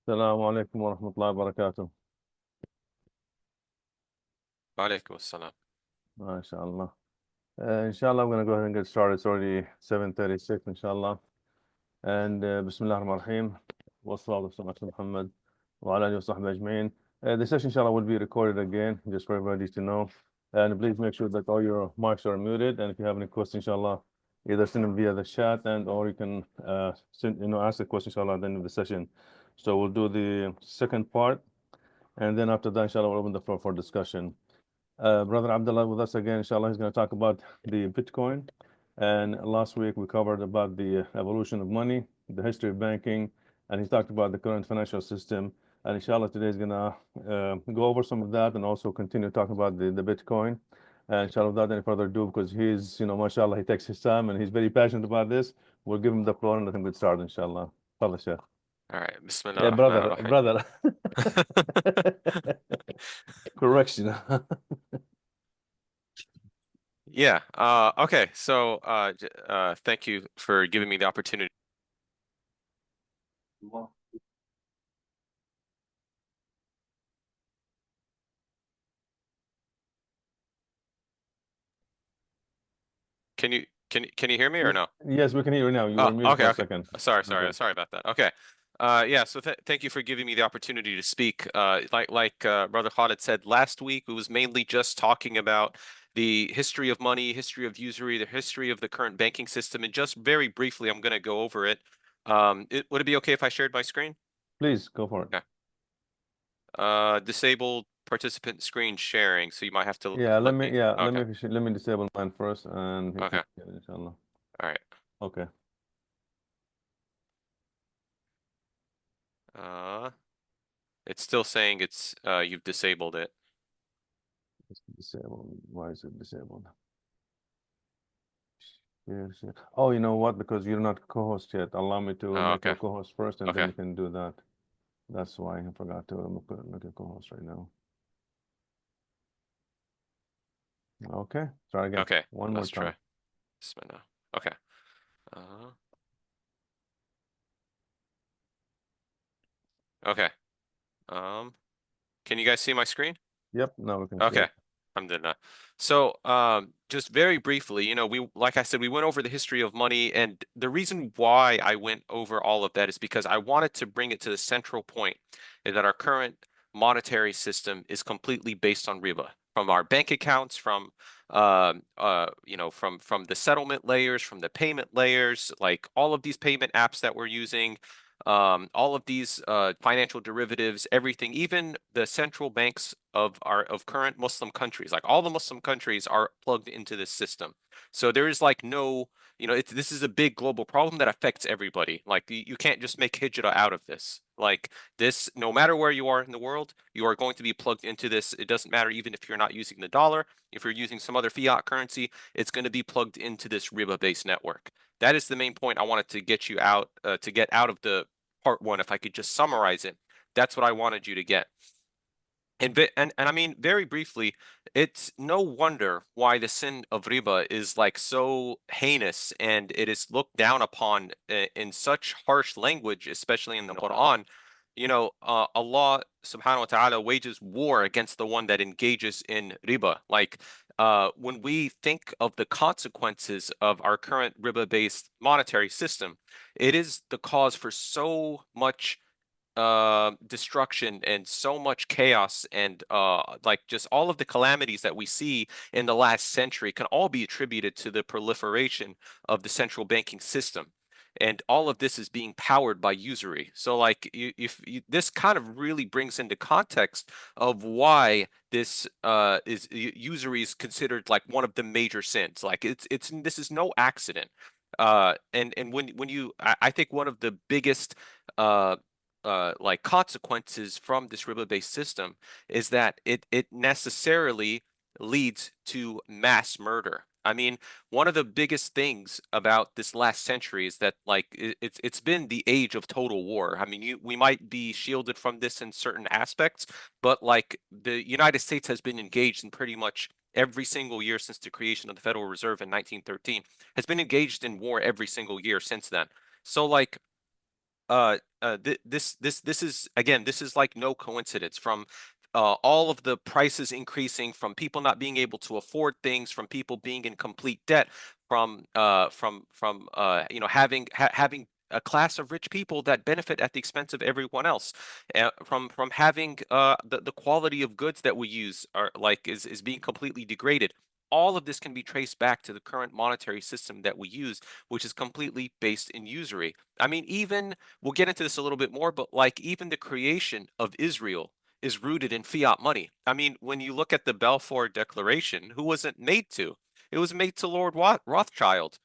السلام عليكم ورحمة الله وبركاته. وعليكم السلام. MashaAllah. Inshallah, I'm going to go ahead and get started. It's already 7:36, inshallah. And Bismillah ar-Rahman ar-Rahim. Wassalatu wassalamu ala Muhammad wa ala alihi wa sahbihi ajmeen. The session, inshallah, will be recorded again, just for everybody to know. And please make sure that all your mics are muted. And if you have any questions, inshallah, either send them via the chat or you can ask the question, inshallah, at the end of the session. So we'll do the second part. And then after that, inshallah, we'll open the floor for discussion. Brother Abdullah with us again, inshallah. He's going to talk about the Bitcoin. And last week we covered about the evolution of money, the history of banking, and he talked about the current financial system. And inshallah, today is going to go over some of that and also continue talking about the Bitcoin. And inshallah, without any further ado, because he's, mashallah, he takes his time and he's very passionate about this, we'll give him the floor and let him get started, inshallah. Fadl, Sheikh. All right. Yeah, Bismillah ar-Rahman brother, ar-Rahim. brother. Correction. Yeah. Okay. So, thank you for giving me the opportunity. Can you hear me or no? Yes, we can hear you now. You Oh, were muted okay, for a okay. second. Sorry Okay. about that. Okay. Yeah, so thank you for giving me the opportunity to speak. Like Brother Khalid said last week, it was mainly just talking about the history of money, history of usury, the history of the current banking system, and just very briefly, I'm going to go over it. Would it be okay if I shared my screen? Please go for it. Okay. Disabled participant screen sharing, so you might have to Yeah, let let me me. yeah, Okay. let me disable mine first and he can Okay. get it, inshallah. All right. Okay. It's still saying it's you've disabled it. It's disabled. Why is it disabled? Yes, yeah. Oh, you know what? Because you're not co-host yet. Allow me to Oh, make you okay. a co-host first and then Okay. you can do that. That's why I forgot to make a co-host right now. Okay, try again. Okay. One more Let's time. try. Bismillah. Okay. Uh, okay. Can you guys see my screen? Yep, now we can see Okay. it. Alhamdulillah. So, just very briefly, like I said, we went over the history of money, and the reason why I went over all of that is because I wanted to bring it to the central point, is that our current monetary system is completely based on riba, from our bank accounts, from from the settlement layers, from the payment layers, like all of these payment apps that we're using, all of these financial derivatives, everything, even the central banks of current Muslim countries, like all the Muslim countries are plugged into this system. So there is like no, this is a big global problem that affects everybody. Like you can't just make hijrah out of this. Like this, no matter where you are in the world, you are going to be plugged into this. It doesn't matter even if you're not using the dollar, if you're using some other fiat currency, it's going to be plugged into this riba-based network. That is the main point I wanted to get you out to get out of the part one. If I could just summarize it, that's what I wanted you to get. And I mean, very briefly, it's no wonder why the sin of riba is like so heinous and it is looked down upon in such harsh language, especially in the Quran. Allah subhanahu wa ta'ala wages war against the one that engages in riba. Like, when we think of the consequences of our current riba-based monetary system, it is the cause for so much destruction and so much chaos and like just all of the calamities that we see in the last century can all be attributed to the proliferation of the central banking system. And all of this is being powered by usury. So, like, this kind of really brings into context of why this usury is considered like one of the major sins. Like, this is no accident. And when I think one of the biggest uh, like consequences from this riba-based system is that it necessarily leads to mass murder. I mean, one of the biggest things about this last century is that like it's been the age of total war. I mean, we might be shielded from this in certain aspects, but like the United States has been engaged in pretty much every single year since the creation of the Federal Reserve in 1913, has been engaged in war every single year since then. So like this is, again, this is like no coincidence. From all of the prices increasing, from people not being able to afford things, from people being in complete debt, from having a class of rich people that benefit at the expense of everyone else, from having the quality of goods that we use is being completely degraded. All of this can be traced back to the current monetary system that we use, which is completely based in usury. I mean, even we'll get into this a little bit more, but like even the creation of Israel is rooted in fiat money. I mean, when you look at the Balfour Declaration, who was it made to? It was made to Lord Rothschild.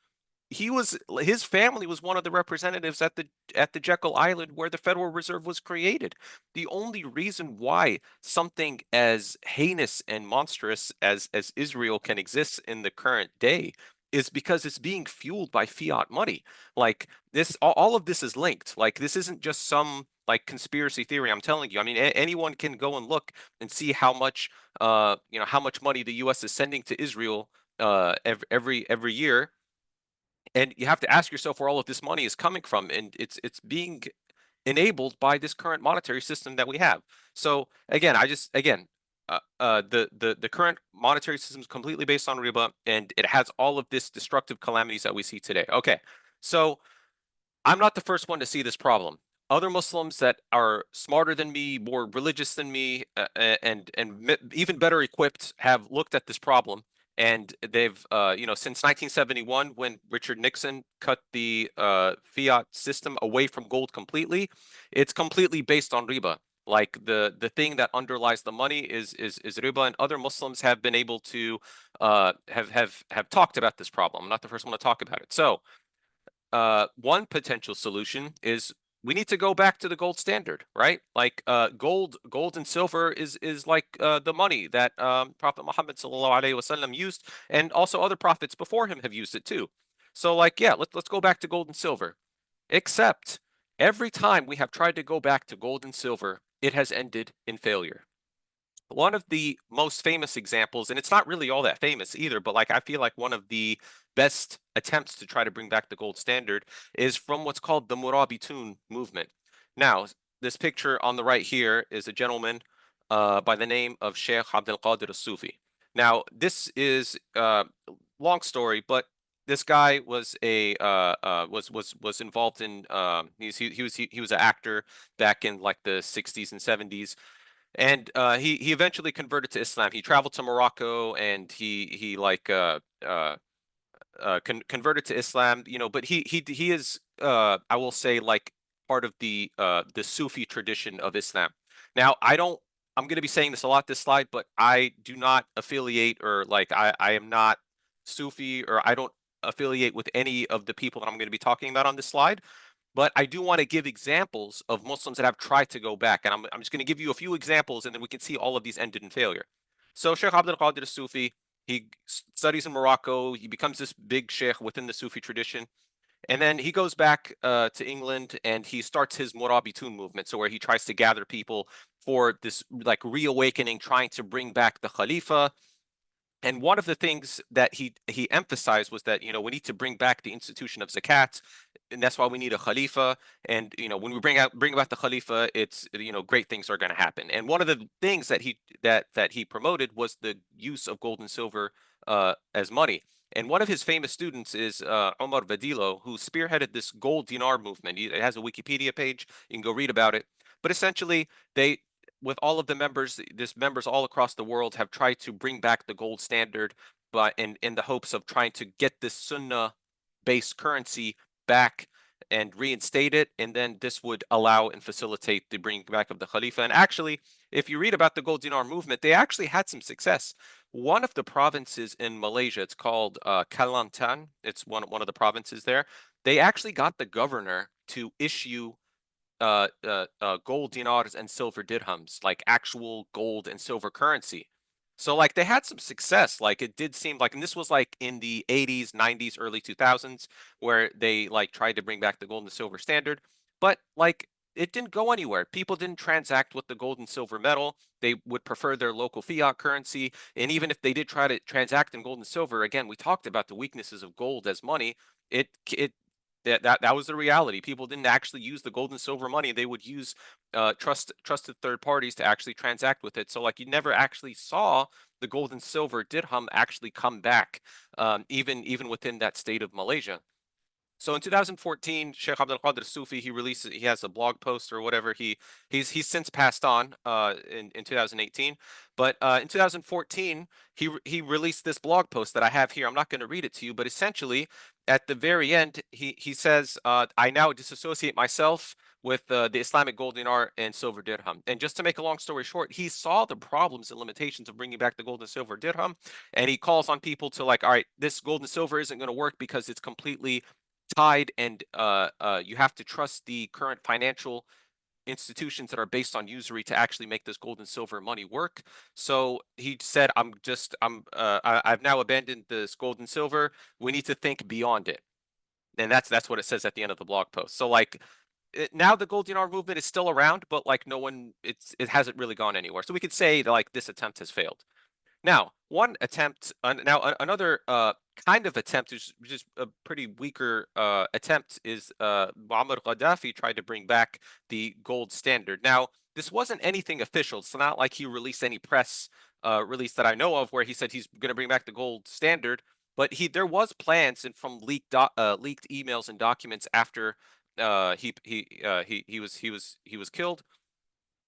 His family was one of the representatives at the Jekyll Island where the Federal Reserve was created. The only reason why something as heinous and monstrous as Israel can exist in the current day is because it's being fueled by fiat money. Like this, all of this is linked. Like this isn't just some like conspiracy theory. I'm telling you. I mean, anyone can go and look and see how much how much money the U.S. is sending to Israel every year, and you have to ask yourself where all of this money is coming from, and it's being enabled by this current monetary system that we have. So again, the current monetary system is completely based on riba, and it has all of this destructive calamities that we see today. Okay, so I'm not the first one to see this problem. Other Muslims that are smarter than me, more religious than me, and even better equipped have looked at this problem, and they've since 1971, when Richard Nixon cut the fiat system away from gold completely, it's completely based on riba. Like the thing that underlies the money is riba, and other Muslims have been able to have talked about this problem. I'm not the first one to talk about it. So one potential solution is we need to go back to the gold standard, right? Like gold and silver is like the money that Prophet Muhammad sallallahu alaihi wasallam used, and also other prophets before him have used it too. So like, yeah, let's go back to gold and silver. Except every time we have tried to go back to gold and silver, it has ended in failure. One of the most famous examples, and it's not really all that famous either, but like I feel like one of the best attempts to try to bring back the gold standard is from what's called the Murabitun movement. Now, this picture on the right here is a gentleman by the name of Sheikh Abdul Qadir al-Sufi. Now, this is long story, but this guy was a was involved in he was an actor back in like the 60s and 70s, and he eventually converted to Islam. He traveled to Morocco, and he like converted to Islam. But he is I will say like part of the Sufi tradition of Islam. Now I'm going to be saying this a lot this slide, but I do not affiliate, or like I am not Sufi, or I don't affiliate with any of the people that I'm going to be talking about on this slide. But I do want to give examples of Muslims that have tried to go back. And I'm just going to give you a few examples, and then we can see all of these ended in failure. So Sheikh Abdul Qadir Sufi, he studies in Morocco. He becomes this big sheikh within the Sufi tradition. And then he goes back to England, and he starts his Murabitun movement. So where he tries to gather people for this like reawakening, trying to bring back the Khalifa. And one of the things that he emphasized was that we need to bring back the institution of zakat, and that's why we need a khalifa. And when we bring about the khalifa, it's great things are going to happen. And one of the things that he promoted was the use of gold and silver as money. And one of his famous students is Omar Vadilo, who spearheaded this gold dinar movement. It has a Wikipedia page. You can go read about it. But essentially, they with all of the members all across the world have tried to bring back the gold standard, but in the hopes of trying to get this Sunnah-based currency back and reinstate it, and then this would allow and facilitate the bringing back of the Khalifa. And actually, if you read about the gold dinar movement, they actually had some success. One of the provinces in Malaysia, it's called Kelantan. It's one of the provinces there. They actually got the governor to issue gold dinars and silver dirhams, like actual gold and silver currency. So like they had some success. Like it did seem like, and this was like in the 80s, 90s, early 2000s, where they like tried to bring back the gold and silver standard, but like it didn't go anywhere. People didn't transact with the gold and silver metal. They would prefer their local fiat currency. And even if they did try to transact in gold and silver, again, we talked about the weaknesses of gold as money. It That was the reality. People didn't actually use the gold and silver money. They would use trusted third parties to actually transact with it. So like you never actually saw the gold and silver dirham actually come back, even within that state of Malaysia. So in 2014, Sheikh Abdul Qadir Sufi, he has a blog post or whatever. He's since passed on in 2018, but in 2014 he released this blog post that I have here. I'm not going to read it to you, but essentially at the very end he says, I now disassociate myself with the Islamic gold dinar and silver dirham. And just to make a long story short, he saw the problems and limitations of bringing back the gold and silver dirham, and he calls on people to like, all right, this gold and silver isn't going to work because it's completely tied, and you have to trust the current financial institutions that are based on usury to actually make this gold and silver money work. So he said, I've now abandoned this gold and silver. We need to think beyond it. And that's what it says at the end of the blog post. So like now the gold dinar movement is still around, but like no one, it hasn't really gone anywhere. So we could say that like this attempt has failed. Now, one attempt, another kind of attempt, is just a pretty weaker attempt, is Muammar Gaddafi tried to bring back the gold standard. Now, this wasn't anything official. It's not like he released any press release that I know of where he said he's going to bring back the gold standard. But there was plans, and from leaked emails and documents after he was killed,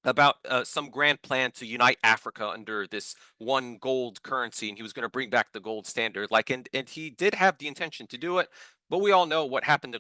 about some grand plan to unite Africa under this one gold currency, and he was going to bring back the gold standard. Like, and he did have the intention to do it, but we all know what happened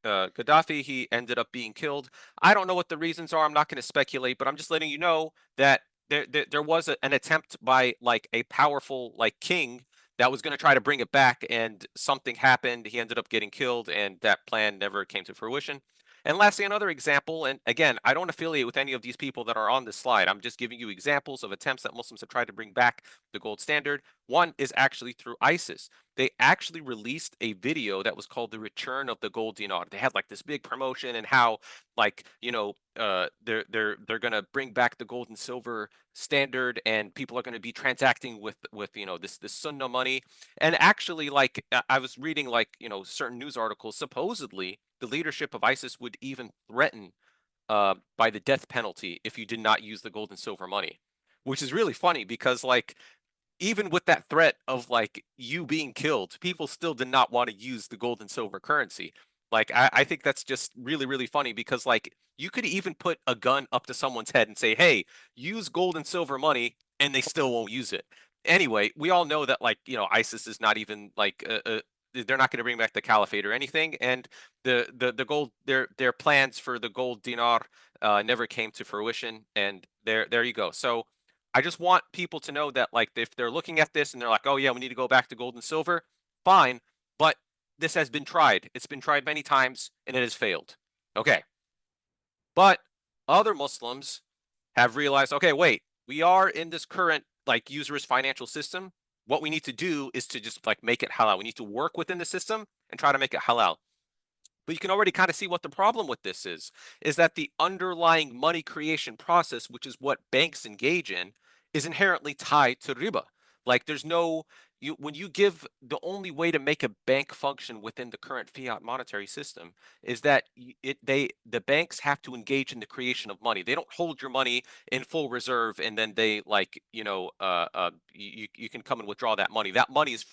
to Gaddafi. He ended up being killed. I don't know what the reasons are. I'm not going to speculate, but I'm just letting you know that there was an attempt by like a powerful like king that was going to try to bring it back, and something happened. He ended up getting killed, and that plan never came to fruition. And lastly, another example, and again, I don't affiliate with any of these people that are on this slide. I'm just giving you examples of attempts that Muslims have tried to bring back the gold standard. One is actually through ISIS. They actually released a video that was called "The Return of the Gold Dinar." They had like this big promotion and how, like, they're gonna bring back the gold and silver standard, and people are gonna be transacting with this Sunnah money. And actually, like, I was reading like certain news articles. Supposedly, the leadership of ISIS would even threaten by the death penalty if you did not use the gold and silver money, which is really funny because like even with that threat of like you being killed, people still did not want to use the gold and silver currency. Like I think that's just really, really funny because like you could even put a gun up to someone's head and say, hey, use gold and silver money, and they still won't use it. Anyway, we all know that like, ISIS is not even like they're not going to bring back the caliphate or anything, and the gold, their plans for the gold dinar never came to fruition, and there you go. So I just want people to know that, like, if they're looking at this and they're like, oh, yeah, we need to go back to gold and silver, fine. But this has been tried. It's been tried many times and it has failed. Okay. But other Muslims have realized, okay, wait, we are in this current, like, usurious financial system. What we need to do is to just, like, make it halal. We need to work within the system and try to make it halal. But you can already kind of see what the problem with this is that the underlying money creation process, which is what banks engage in, is inherently tied to riba. Like there's no when you give, the only way to make a bank function within the current fiat monetary system is that the banks have to engage in the creation of money. They don't hold your money in full reserve and then they like you can come and withdraw that money. That money is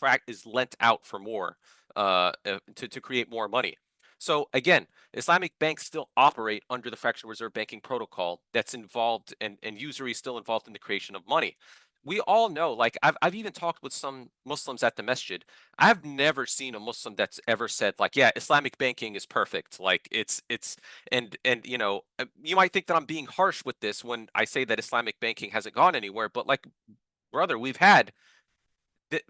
lent out for more to create more money. So again, Islamic banks still operate under the fractional reserve banking protocol that's involved, and usury is still involved in the creation of money. We all know, like I've even talked with some Muslims at the masjid. I've never seen a Muslim that's ever said like, yeah, Islamic banking is perfect. Like it's and you might think that I'm being harsh with this when I say that Islamic banking hasn't gone anywhere, but like brother, we've had the,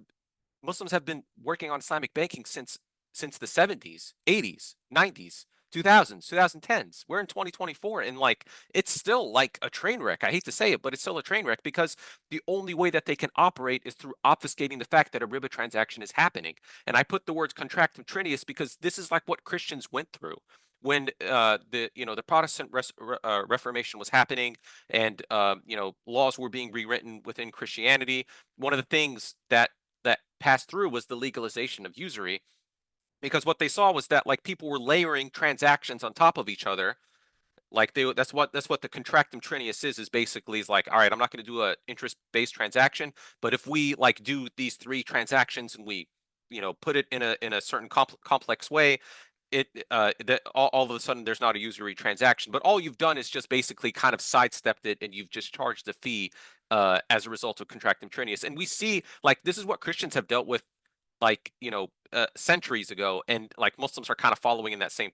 Muslims have been working on Islamic banking since the 70s, 80s, 90s, 2000s, 2010s. We're in 2024 and like it's still like a train wreck. I hate to say it, but it's still a train wreck because the only way that they can operate is through obfuscating the fact that a riba transaction is happening. And I put the words contractum trinius because this is like what Christians went through when the Protestant Reformation was happening, and laws were being rewritten within Christianity. One of the things that passed through was the legalization of usury. because what they saw was that like people were layering transactions on top of each other. Like that's what the contractum trinius is basically is like, all right, I'm not going to do a interest-based transaction, but if we like do these three transactions and we, put it in a certain complex way, that all of a sudden there's not a usury transaction. But all you've done is just basically kind of sidestepped it, and you've just charged a fee as a result of contractum trinius. And we see like this is what Christians have dealt with like centuries ago, and like Muslims are kind of following in that same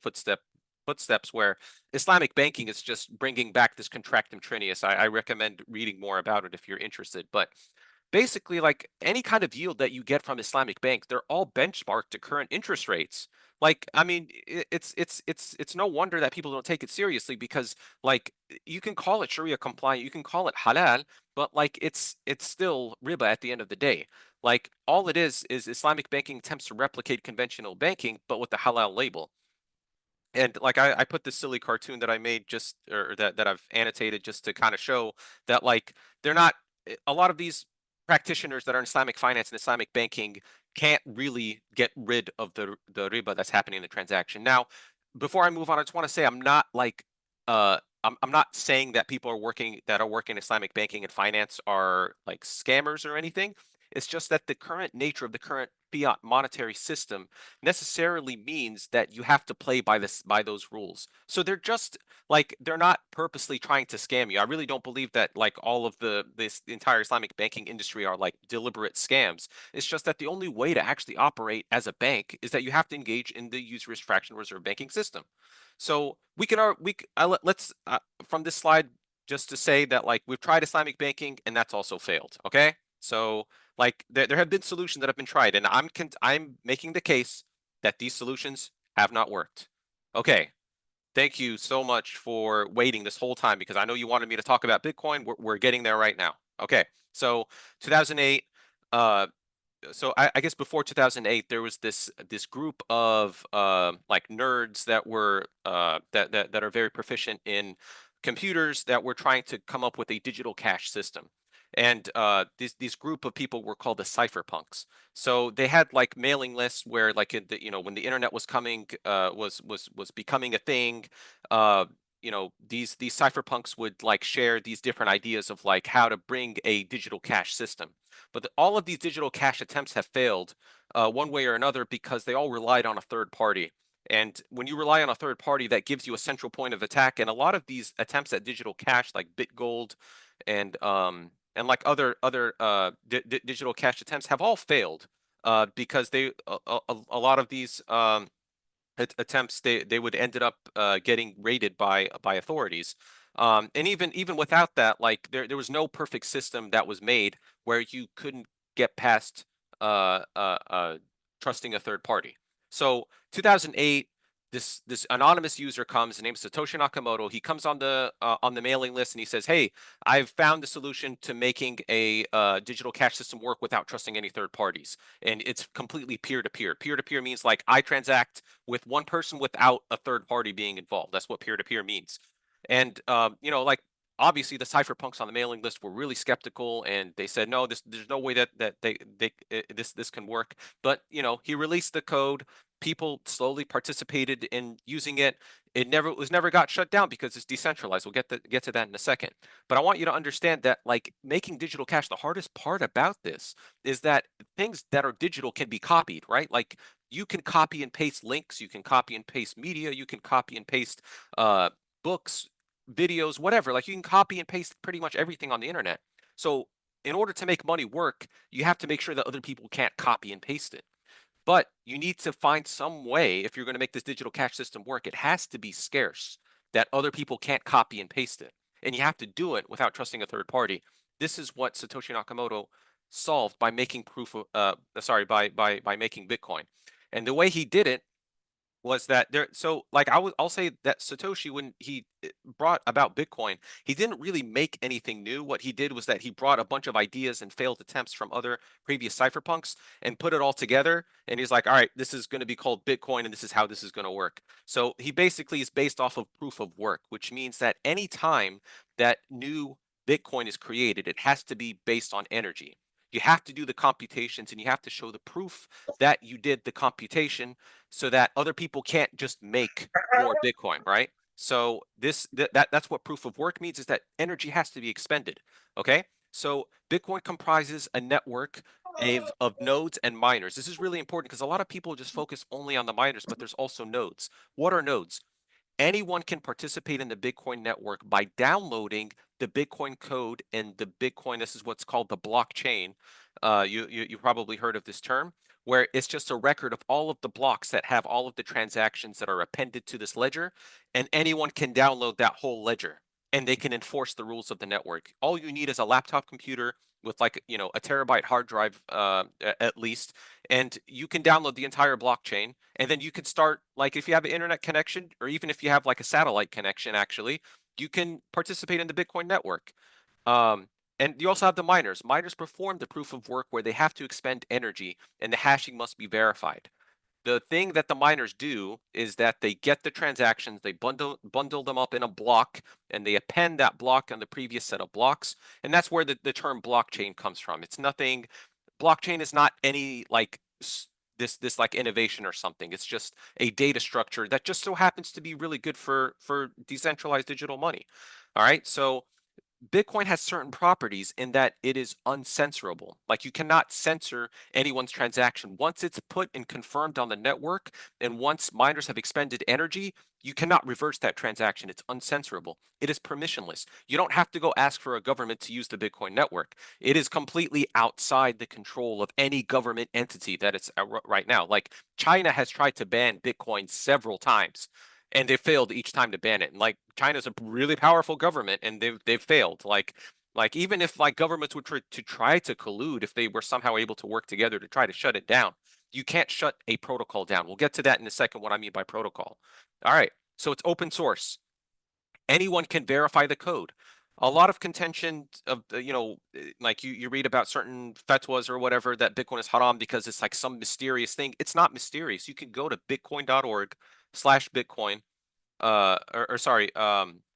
footsteps where Islamic banking is just bringing back this contractum trinius. I recommend reading more about it if you're interested. But basically, like any kind of yield that you get from Islamic banks, they're all benchmarked to current interest rates. Like, I mean, it's no wonder that people don't take it seriously because, like, you can call it Sharia compliant, you can call it halal, but like, it's still riba at the end of the day. Like, all it is Islamic banking attempts to replicate conventional banking, but with the halal label. And like I put this silly cartoon that I made just or that I've annotated just to kind of show that like they're not a lot of these practitioners that are in Islamic finance and Islamic banking can't really get rid of the riba that's happening in the transaction. Now, before I move on, I just want to say I'm not like I'm not saying that people are working in Islamic banking and finance are like scammers or anything. It's just that the current nature of the current fiat monetary system necessarily means that you have to play by those rules. So they're just like they're not purposely trying to scam you. I really don't believe that like all of the entire Islamic banking industry are like deliberate scams. It's just that the only way to actually operate as a bank is that you have to engage in the usurious fractional reserve banking system. So we can let's from this slide just to say that like we've tried Islamic banking and that's also failed. Okay, so like there have been solutions that have been tried, and I'm making the case that these solutions have not worked. Okay, thank you so much for waiting this whole time because I know you wanted me to talk about Bitcoin. We're getting there right now. Okay, so 2008. So I guess before 2008, there was this group of like nerds that were that are very proficient in computers that were trying to come up with a digital cash system. And these group of people were called the cypherpunks. So they had like mailing lists where like when the internet was coming was becoming a thing. Uh, these cypherpunks would like share these different ideas of like how to bring a digital cash system. But all of these digital cash attempts have failed one way or another because they all relied on a third party. And when you rely on a third party, that gives you a central point of attack. And a lot of these attempts at digital cash, like BitGold and like other digital cash attempts, have all failed because a lot of these attempts they would ended up getting raided by authorities. And even without that, like there was no perfect system that was made where you couldn't get past uh, uh, uh, trusting a third party. So 2008, this anonymous user comes. His name's Satoshi Nakamoto. He comes on the mailing list and he says, "Hey, I've found the solution to making a digital cash system work without trusting any third parties, and it's completely peer to peer. Peer to peer means like I transact with one person without a third party being involved. That's what peer to peer means." And like obviously the cypherpunks on the mailing list were really skeptical, and they said, "No, there's no way that this can work." But he released the code. People slowly participated in using it. It was never got shut down because it's decentralized. We'll get to that in a second. But I want you to understand that like making digital cash, the hardest part about this is that things that are digital can be copied, right? Like you can copy and paste links, you can copy and paste media, you can copy and paste uh, books, videos, whatever. Like you can copy and paste pretty much everything on the internet. So in order to make money work, you have to make sure that other people can't copy and paste it. But you need to find some way, if you're going to make this digital cash system work, it has to be scarce that other people can't copy and paste it. And you have to do it without trusting a third party. This is what Satoshi Nakamoto solved by making by making Bitcoin. And the way he did it was that there so like I'll say that Satoshi, when he brought about Bitcoin, he didn't really make anything new. What he did was that he brought a bunch of ideas and failed attempts from other previous cypherpunks and put it all together, and he's like, all right, this is going to be called Bitcoin and this is how this is going to work. So he basically is based off of proof of work, which means that any time that new Bitcoin is created, it has to be based on energy. You have to do the computations and you have to show the proof that you did the computation so that other people can't just make more Bitcoin, right? So that's what proof of work means, is that energy has to be expended. Okay. So Bitcoin comprises a network of nodes and miners. This is really important because a lot of people just focus only on the miners, but there's also nodes. What are nodes? Anyone can participate in the Bitcoin network by downloading the Bitcoin code and the Bitcoin. This is what's called the blockchain. You probably heard of this term, where it's just a record of all of the blocks that have all of the transactions that are appended to this ledger, and anyone can download that whole ledger and they can enforce the rules of the network. All you need is a laptop computer with like a terabyte hard drive at least, and you can download the entire blockchain, and then you can start, like, if you have an internet connection or even if you have like a satellite connection, actually you can participate in the Bitcoin network. um, and you also have the miners. Miners perform the proof of work where they have to expend energy and the hashing must be verified. The thing that the miners do is that they get the transactions, they bundle them up in a block, and they append that block on the previous set of blocks. And that's where the term blockchain comes from. It's nothing. Blockchain is not any like this like innovation or something. It's just a data structure that just so happens to be really good for decentralized digital money. All right, so Bitcoin has certain properties in that it is uncensorable. Like, you cannot censor anyone's transaction. Once it's put and confirmed on the network, and once miners have expended energy, you cannot reverse that transaction. It's uncensorable. It is permissionless. You don't have to go ask for a government to use the Bitcoin network. It is completely outside the control of any government entity that it's right now. Like, China has tried to ban Bitcoin several times, and they failed each time to ban it. And like, China's a really powerful government, and they've failed. Like even if like governments would try to collude, if they were somehow able to work together to try to shut it down, you can't shut a protocol down. We'll get to that in a second, what I mean by protocol. All right, so it's open source. Anyone can verify the code. A lot of contention of like you read about certain fatwas or whatever that Bitcoin is haram because it's like some mysterious thing. It's not mysterious. You can go to bitcoin.org/Bitcoin, or sorry,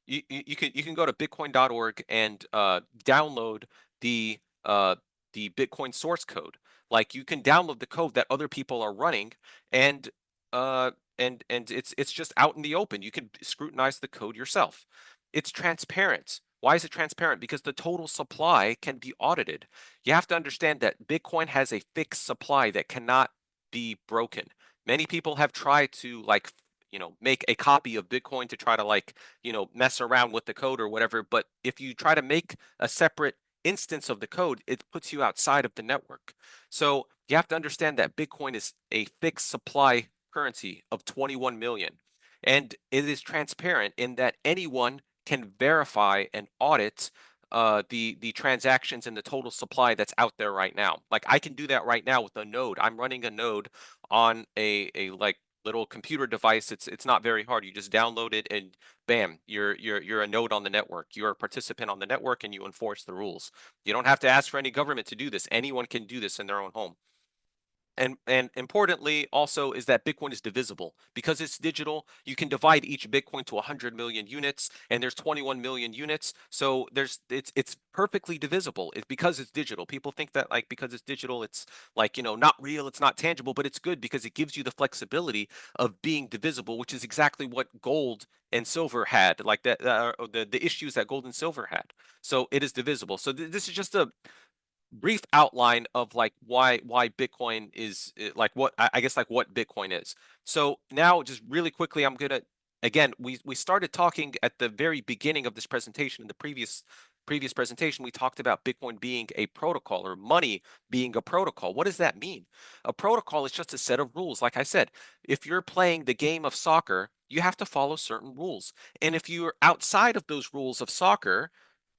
you can go to bitcoin.org and download the uh the Bitcoin source code. Like, you can download the code that other people are running, and uh it's just out in the open. You can scrutinize the code yourself. It's transparent. Why is it transparent? Because the total supply can be audited. You have to understand that Bitcoin has a fixed supply that cannot be broken. Many people have tried to, like, make a copy of Bitcoin to try to, like, mess around with the code or whatever. But if you try to make a separate instance of the code, it puts you outside of the network. So you have to understand that Bitcoin is a fixed supply currency of 21 million. And it is transparent in that anyone can verify and audit the transactions and the total supply that's out there right now. Like, I can do that right now with a node. I'm running a node on a like little computer device. It's not very hard. You just download it and bam, you're a node on the network. You're a participant on the network and you enforce the rules. You don't have to ask for any government to do this. Anyone can do this in their own home. And importantly also is that Bitcoin is divisible. Because it's digital, you can divide each Bitcoin to 100 million units, and there's 21 million units. So it's perfectly divisible. It's because it's digital. People think that, like, because it's digital, it's like, not real, it's not tangible, but it's good because it gives you the flexibility of being divisible, which is exactly what gold and silver had, like that, the issues that gold and silver had. So it is divisible. So this is just a brief outline of like why Bitcoin is, like, what I guess, like, what Bitcoin is. So now, just really quickly, I'm gonna, again, we started talking at the very beginning of this presentation. In the previous presentation, we talked about Bitcoin being a protocol, or money being a protocol. What does that mean? A protocol is just a set of rules. Like I said, if you're playing the game of soccer, you have to follow certain rules. And if you're outside of those rules of soccer,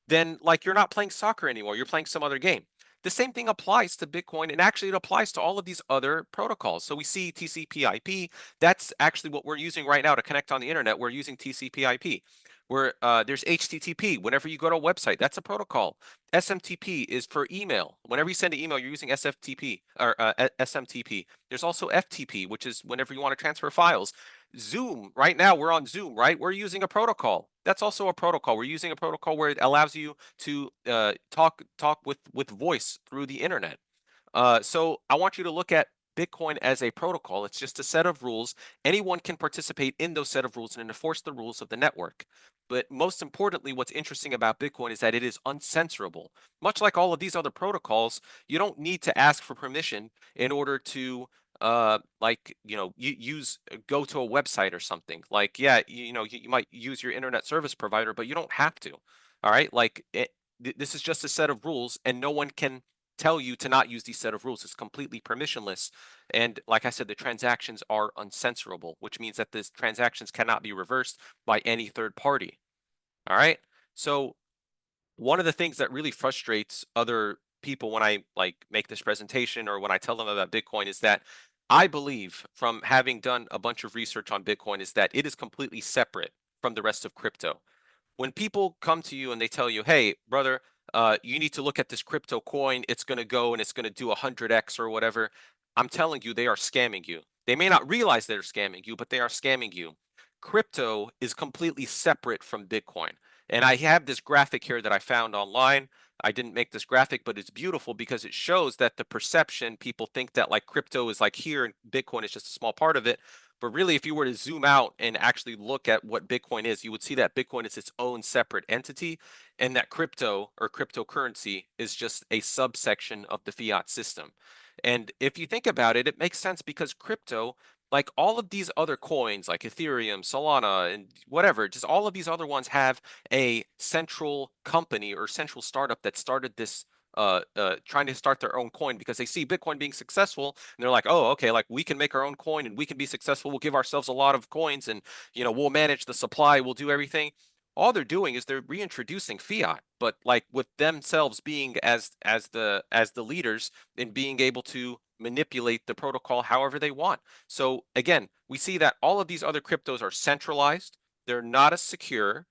then, like, you're not playing soccer anymore. You're playing some other game. The same thing applies to Bitcoin, and actually it applies to all of these other protocols. So we see TCP/IP. That's actually what we're using right now to connect on the internet. We're using TCP/IP. There's HTTP. Whenever you go to a website, that's a protocol. SMTP is for email. Whenever you send an email, you're using SFTP or SMTP. There's also FTP, which is whenever you want to transfer files. Zoom, right now we're on Zoom, right? We're using a protocol. That's also a protocol. We're using a protocol where it allows you to talk with voice through the internet. So I want you to look at Bitcoin as a protocol. It's just a set of rules. Anyone can participate in those set of rules and enforce the rules of the network. But most importantly, what's interesting about Bitcoin is that it is uncensorable. Much like all of these other protocols, you don't need to ask for permission in order to go to a website or something. Like, yeah, you might use your internet service provider, but you don't have to. All right, this is just a set of rules, and no one can tell you to not use these set of rules. It's completely permissionless. And like I said, the transactions are uncensorable, which means that these transactions cannot be reversed by any third party. All right. So one of the things that really frustrates other people when I make this presentation or when I tell them about Bitcoin is that I believe, from having done a bunch of research on Bitcoin, is that it is completely separate from the rest of crypto. When people come to you and they tell you, hey, brother, you need to look at this crypto coin, it's going to go and it's going to do 100x or whatever, I'm telling you, they are scamming you. They may not realize they're scamming you, but they are scamming you. Crypto is completely separate from Bitcoin. And I have this graphic here that I found online. I didn't make this graphic, but it's beautiful because it shows that the perception, people think that like crypto is like here and Bitcoin is just a small part of it. But really, if you were to zoom out and actually look at what Bitcoin is, you would see that Bitcoin is its own separate entity, and that crypto or cryptocurrency is just a subsection of the fiat system. And if you think about it, it makes sense because crypto, like all of these other coins like Ethereum, Solana, and whatever, just all of these other ones have a central company or central startup that started this trying to start their own coin because they see Bitcoin being successful and they're like, oh, okay, like we can make our own coin and we can be successful. We'll give ourselves a lot of coins and we'll manage the supply, we'll do everything. All they're doing is they're reintroducing fiat, but like with themselves being as the leaders in being able to manipulate the protocol however they want. So again, we see that all of these other cryptos are centralized. They're not as secure,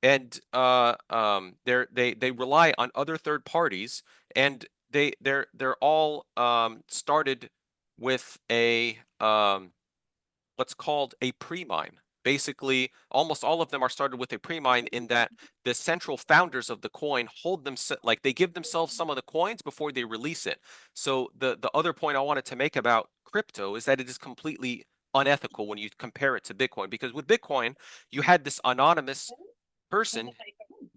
and they rely on other third parties, and they're all started with a what's called a pre-mine. Basically, almost all of them are started with a pre-mine in that the central founders of the coin hold them like they give themselves some of the coins before they release it. So the other point I wanted to make about crypto is that it is completely unethical when you compare it to Bitcoin, because with Bitcoin you had this anonymous person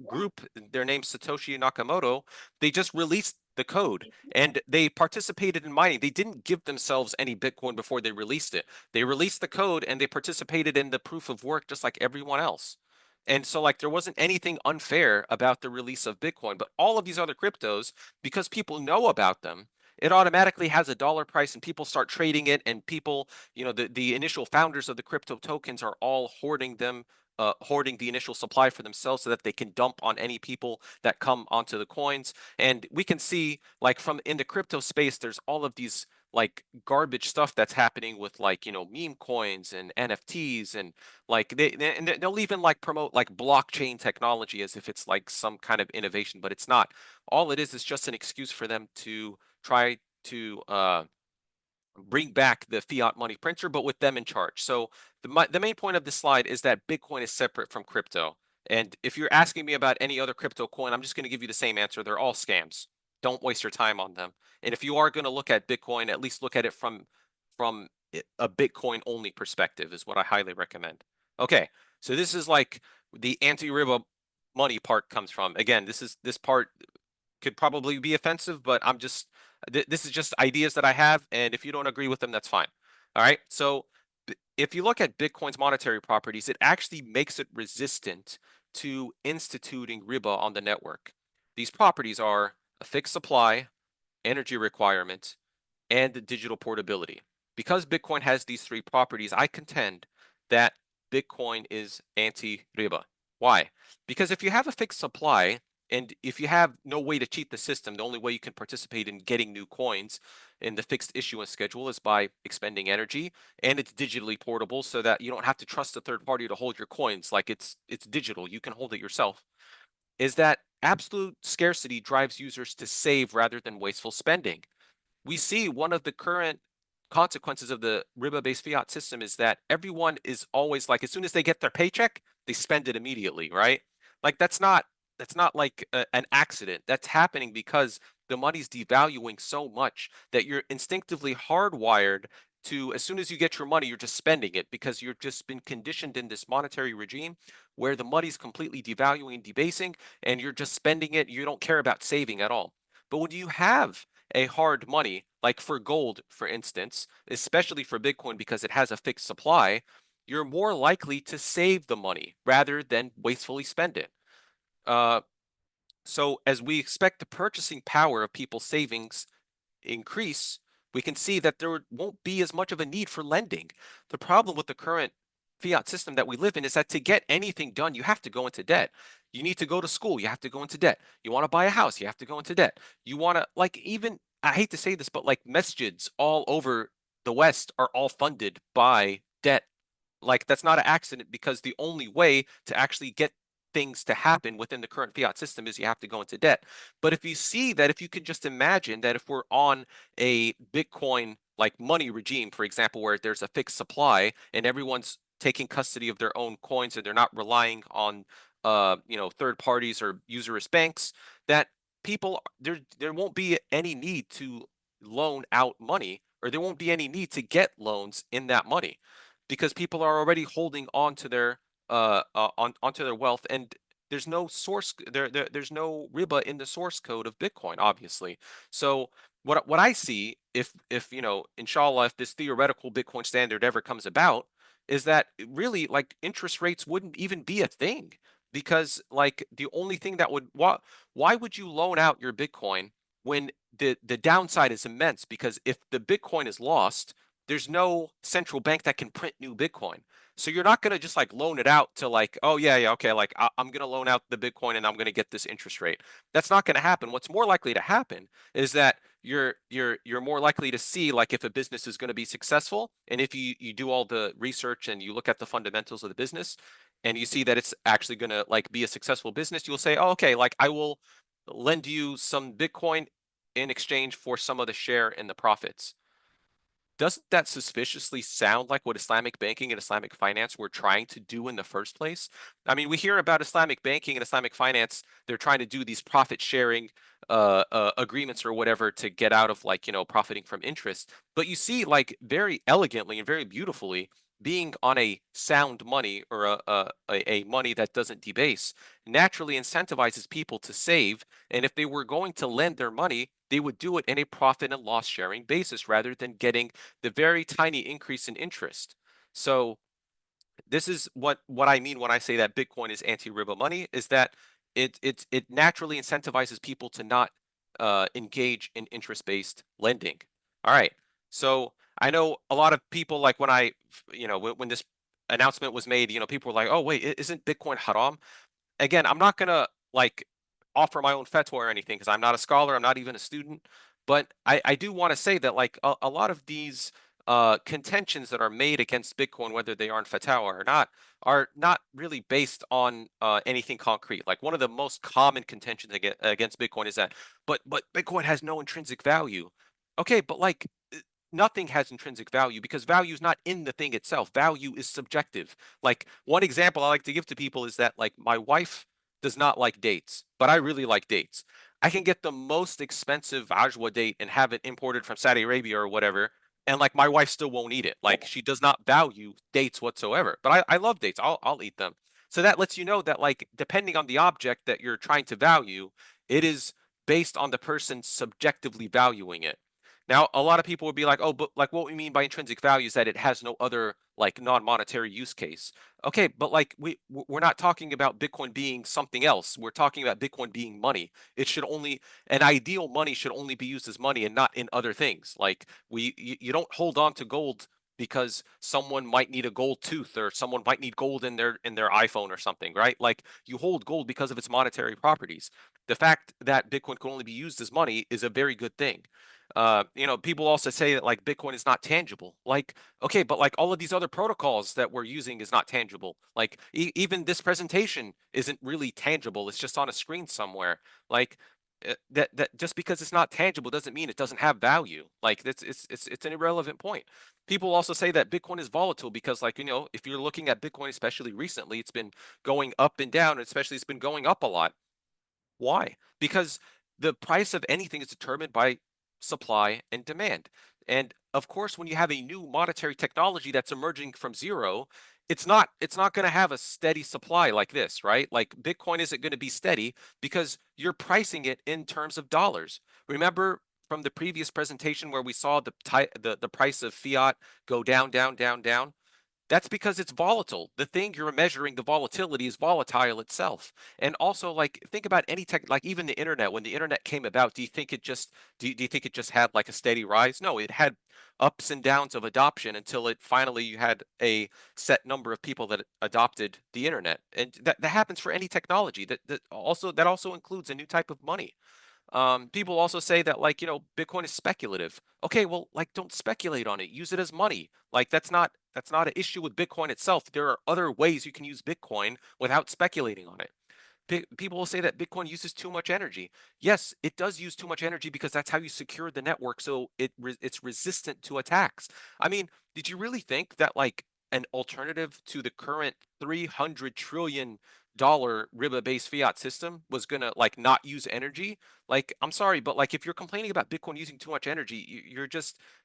group, their name's Satoshi Nakamoto, they just released the code and they participated in mining. They didn't give themselves any Bitcoin before they released it. They released the code and they participated in the proof of work just like everyone else. And so like there wasn't anything unfair about the release of Bitcoin, but all of these other cryptos, because people know about them, it automatically has a dollar price and people start trading it, and people, the initial founders of the crypto tokens are all hoarding them, hoarding the initial supply for themselves so that they can dump on any people that come onto the coins. And we can see, like, from in the crypto space, there's all of these like garbage stuff that's happening with like meme coins and NFTs, and like they'll even like promote like blockchain technology as if it's like some kind of innovation, but it's not. All it is just an excuse for them to try to bring back the fiat money printer, but with them in charge. So the main point of this slide is that Bitcoin is separate from crypto. And if you're asking me about any other crypto coin, I'm just going to give you the same answer. They're all scams. Don't waste your time on them. And if you are going to look at Bitcoin, at least look at it from a Bitcoin only perspective is what I highly recommend. Okay, so this is like the anti-Riba money part comes from. Again, this part could probably be offensive, but this is just ideas that I have, and if you don't agree with them, that's fine. All right. So if you look at Bitcoin's monetary properties, it actually makes it resistant to instituting Riba on the network. These properties are a fixed supply, energy requirement, and digital portability. Because Bitcoin has these three properties, I contend that Bitcoin is anti-Riba. Why? Because if you have a fixed supply, and if you have no way to cheat the system, the only way you can participate in getting new coins in the fixed issuance schedule is by expending energy, and it's digitally portable so that you don't have to trust a third party to hold your coins. Like it's digital, you can hold it yourself. Is that absolute scarcity drives users to save rather than wasteful spending. We see one of the current consequences of the Riba-based fiat system is that everyone is always like, as soon as they get their paycheck, they spend it immediately, right? Like that's not like an accident. That's happening because the money's devaluing so much that you're instinctively hardwired to, as soon as you get your money, you're just spending it because you've just been conditioned in this monetary regime where the money's completely devaluing and debasing, and you're just spending it. You don't care about saving at all. But when you have a hard money, like for gold, for instance, especially for Bitcoin because it has a fixed supply, you're more likely to save the money rather than wastefully spend it. Uh, so as we expect the purchasing power of people's savings increase, we can see that there won't be as much of a need for lending. The problem with the current fiat system that we live in is that to get anything done, you have to go into debt. You need to go to school, you have to go into debt. You want to buy a house, you have to go into debt. You want to, like, even, I hate to say this, but like masjids all over the West are all funded by debt. Like, that's not an accident because the only way to actually get things to happen within the current fiat system is you have to go into debt. But if you see that, if you could just imagine that if we're on a Bitcoin like money regime, for example, where there's a fixed supply and everyone's taking custody of their own coins and they're not relying on third parties or usurious banks, that people, there won't be any need to loan out money, or there won't be any need to get loans in that money because people are already holding on to their onto their wealth, and there's no source there's no riba in the source code of Bitcoin, obviously. So what I see, if inshallah, if this theoretical Bitcoin standard ever comes about, is that really, like, interest rates wouldn't even be a thing, because like the only thing that would, why would you loan out your Bitcoin when the downside is immense? Because if the Bitcoin is lost, there's no central bank that can print new Bitcoin. So you're not going to just like loan it out to, like, oh yeah, yeah, okay, like I'm going to loan out the Bitcoin and I'm going to get this interest rate. That's not going to happen. What's more likely to happen is that you're more likely to see, like, if a business is going to be successful, and if you do all the research and you look at the fundamentals of the business and you see that it's actually going to like be a successful business, you'll say, oh, okay, like I will lend you some Bitcoin in exchange for some of the share in the profits. Doesn't that suspiciously sound like what Islamic banking and Islamic finance were trying to do in the first place? I mean, we hear about Islamic banking and Islamic finance. They're trying to do these profit sharing agreements or whatever to get out of, like, profiting from interest. But you see, like, very elegantly and very beautifully, being on a sound money, or a money that doesn't debase, naturally incentivizes people to save. And if they were going to lend their money, they would do it in a profit and loss sharing basis rather than getting the very tiny increase in interest. So this is what I mean when I say that Bitcoin is anti-riba money, is that it naturally incentivizes people to not engage in interest-based lending. All right. So I know a lot of people, like, when when this announcement was made, people were like, "Oh wait, isn't Bitcoin haram?" Again, I'm not gonna like offer my own fatwa or anything because I'm not a scholar, I'm not even a student. But I do want to say that, like, a lot of these contentions that are made against Bitcoin, whether they are in fatwa or not, are not really based on anything concrete. Like, one of the most common contentions against Bitcoin is that, but Bitcoin has no intrinsic value. Okay, but like, nothing has intrinsic value because value is not in the thing itself. Value is subjective. Like, one example I like to give to people is that, like, my wife does not like dates, but I really like dates. I can get the most expensive ajwa date and have it imported from Saudi Arabia or whatever, and like my wife still won't eat it. Like, she does not value dates whatsoever. But I love dates. I'll eat them. So that lets you know that, like, depending on the object that you're trying to value, it is based on the person subjectively valuing it. Now, a lot of people would be like, "Oh, but like, what we mean by intrinsic value is that it has no other, like, non-monetary use case." Okay, but like, we're not talking about Bitcoin being something else. We're talking about Bitcoin being money. It should only An ideal money should only be used as money and not in other things. Like, you don't hold on to gold because someone might need a gold tooth or someone might need gold in their iPhone or something, right? Like, you hold gold because of its monetary properties. The fact that Bitcoin can only be used as money is a very good thing. People also say that, like, Bitcoin is not tangible. Like, okay, but like all of these other protocols that we're using is not tangible. Like, even this presentation isn't really tangible. It's just on a screen somewhere. Like, that just because it's not tangible doesn't mean it doesn't have value. Like it's an irrelevant point. People also say that Bitcoin is volatile because, like, if you're looking at Bitcoin, especially recently, it's been going up and down, and especially it's been going up a lot. Why? Because the price of anything is determined by supply and demand. And of course, when you have a new monetary technology that's emerging from zero, it's not going to have a steady supply like this, right? Like Bitcoin isn't going to be steady because you're pricing it in terms of dollars. Remember from the previous presentation where we saw the price of fiat go down, down, down, down? That's because it's volatile. The thing you're measuring, the volatility, is volatile itself. And also, like, think about any tech, like even the internet. When the internet came about, do you think it just do you think it just had like a steady rise? No, it had ups and downs of adoption until it finally you had a set number of people that adopted the internet. And that happens for any technology. That also includes a new type of money. People also say that, like, Bitcoin is speculative. Okay, well, like, don't speculate on it. Use it as money. Like, that's not an issue with Bitcoin itself. There are other ways you can use Bitcoin without speculating on it. People will say that Bitcoin uses too much energy. Yes, it does use too much energy because that's how you secure the network, so it's resistant to attacks. I mean, did you really think that, like, an alternative to the current $300 trillion Riba-based fiat system was gonna, like, not use energy? Like, I'm sorry, but, like, if you're complaining about Bitcoin using too much energy,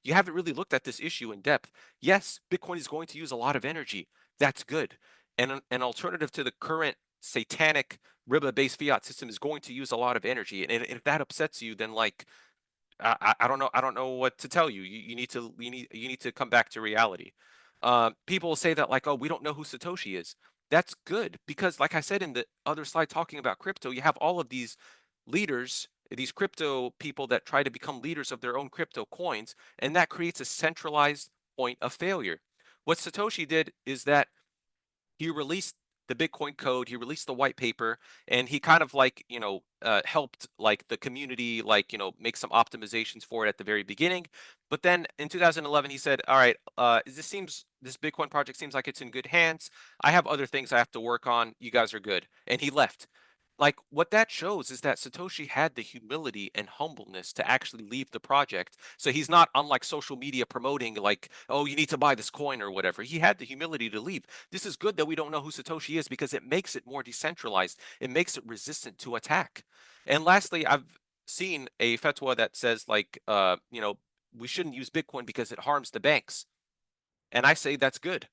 you haven't really looked at this issue in depth. Yes, Bitcoin is going to use a lot of energy. That's good. And an alternative to the current satanic Riba-based fiat system is going to use a lot of energy, and if that upsets you, then, like, I don't know what to tell you. You need to come back to reality. People will say that, like, oh, we don't know who Satoshi is. That's good because, like I said in the other slide talking about crypto, you have all of these leaders, these crypto people that try to become leaders of their own crypto coins, and that creates a centralized point of failure. What Satoshi did is that he released the Bitcoin code, he released the white paper, and he kind of, like, helped, like, the community, like, make some optimizations for it at the very beginning. But then in 2011, he said, all right, this Bitcoin project seems like it's in good hands. I have other things I have to work on. You guys are good. And he left. Like, what that shows is that Satoshi had the humility and humbleness to actually leave the project. So he's not on, like, social media promoting, like, oh, you need to buy this coin or whatever. He had the humility to leave. This is good that we don't know who Satoshi is because it makes it more decentralized. It makes it resistant to attack. And lastly, I've seen a fatwa that says, like, we shouldn't use Bitcoin because it harms the banks. And I say that's good.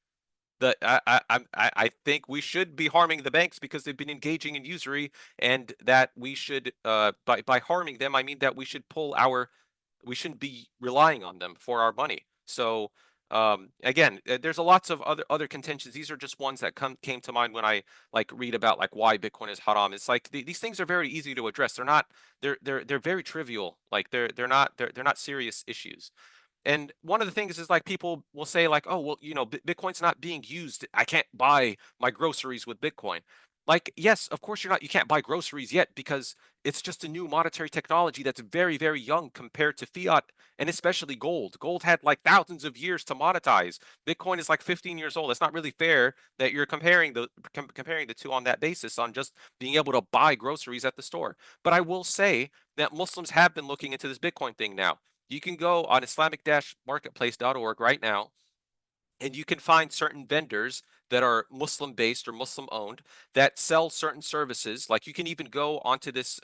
I think we should be harming the banks because they've been engaging in usury, and that we should, by harming them, I mean that we shouldn't be relying on them for our money. So, again, there's a lots of other contentions. These are just ones that came to mind when I, like, read about, like, why Bitcoin is haram. It's like these things are very easy to address. They're very trivial. Like, they're not serious issues. And one of the things is, like, people will say, like, oh, well, Bitcoin's not being used. I can't buy my groceries with Bitcoin. Like, yes, of course you can't buy groceries yet because it's just a new monetary technology that's very, very young compared to fiat and especially gold. Gold had, like, thousands of years to monetize. Bitcoin is like 15 years old. It's not really fair that you're comparing the two on that basis, on just being able to buy groceries at the store. But I will say that Muslims have been looking into this Bitcoin thing now. You can go on Islamic-marketplace.org right now, and you can find certain vendors that are Muslim based or Muslim owned that sell certain services. Like, you can even go onto this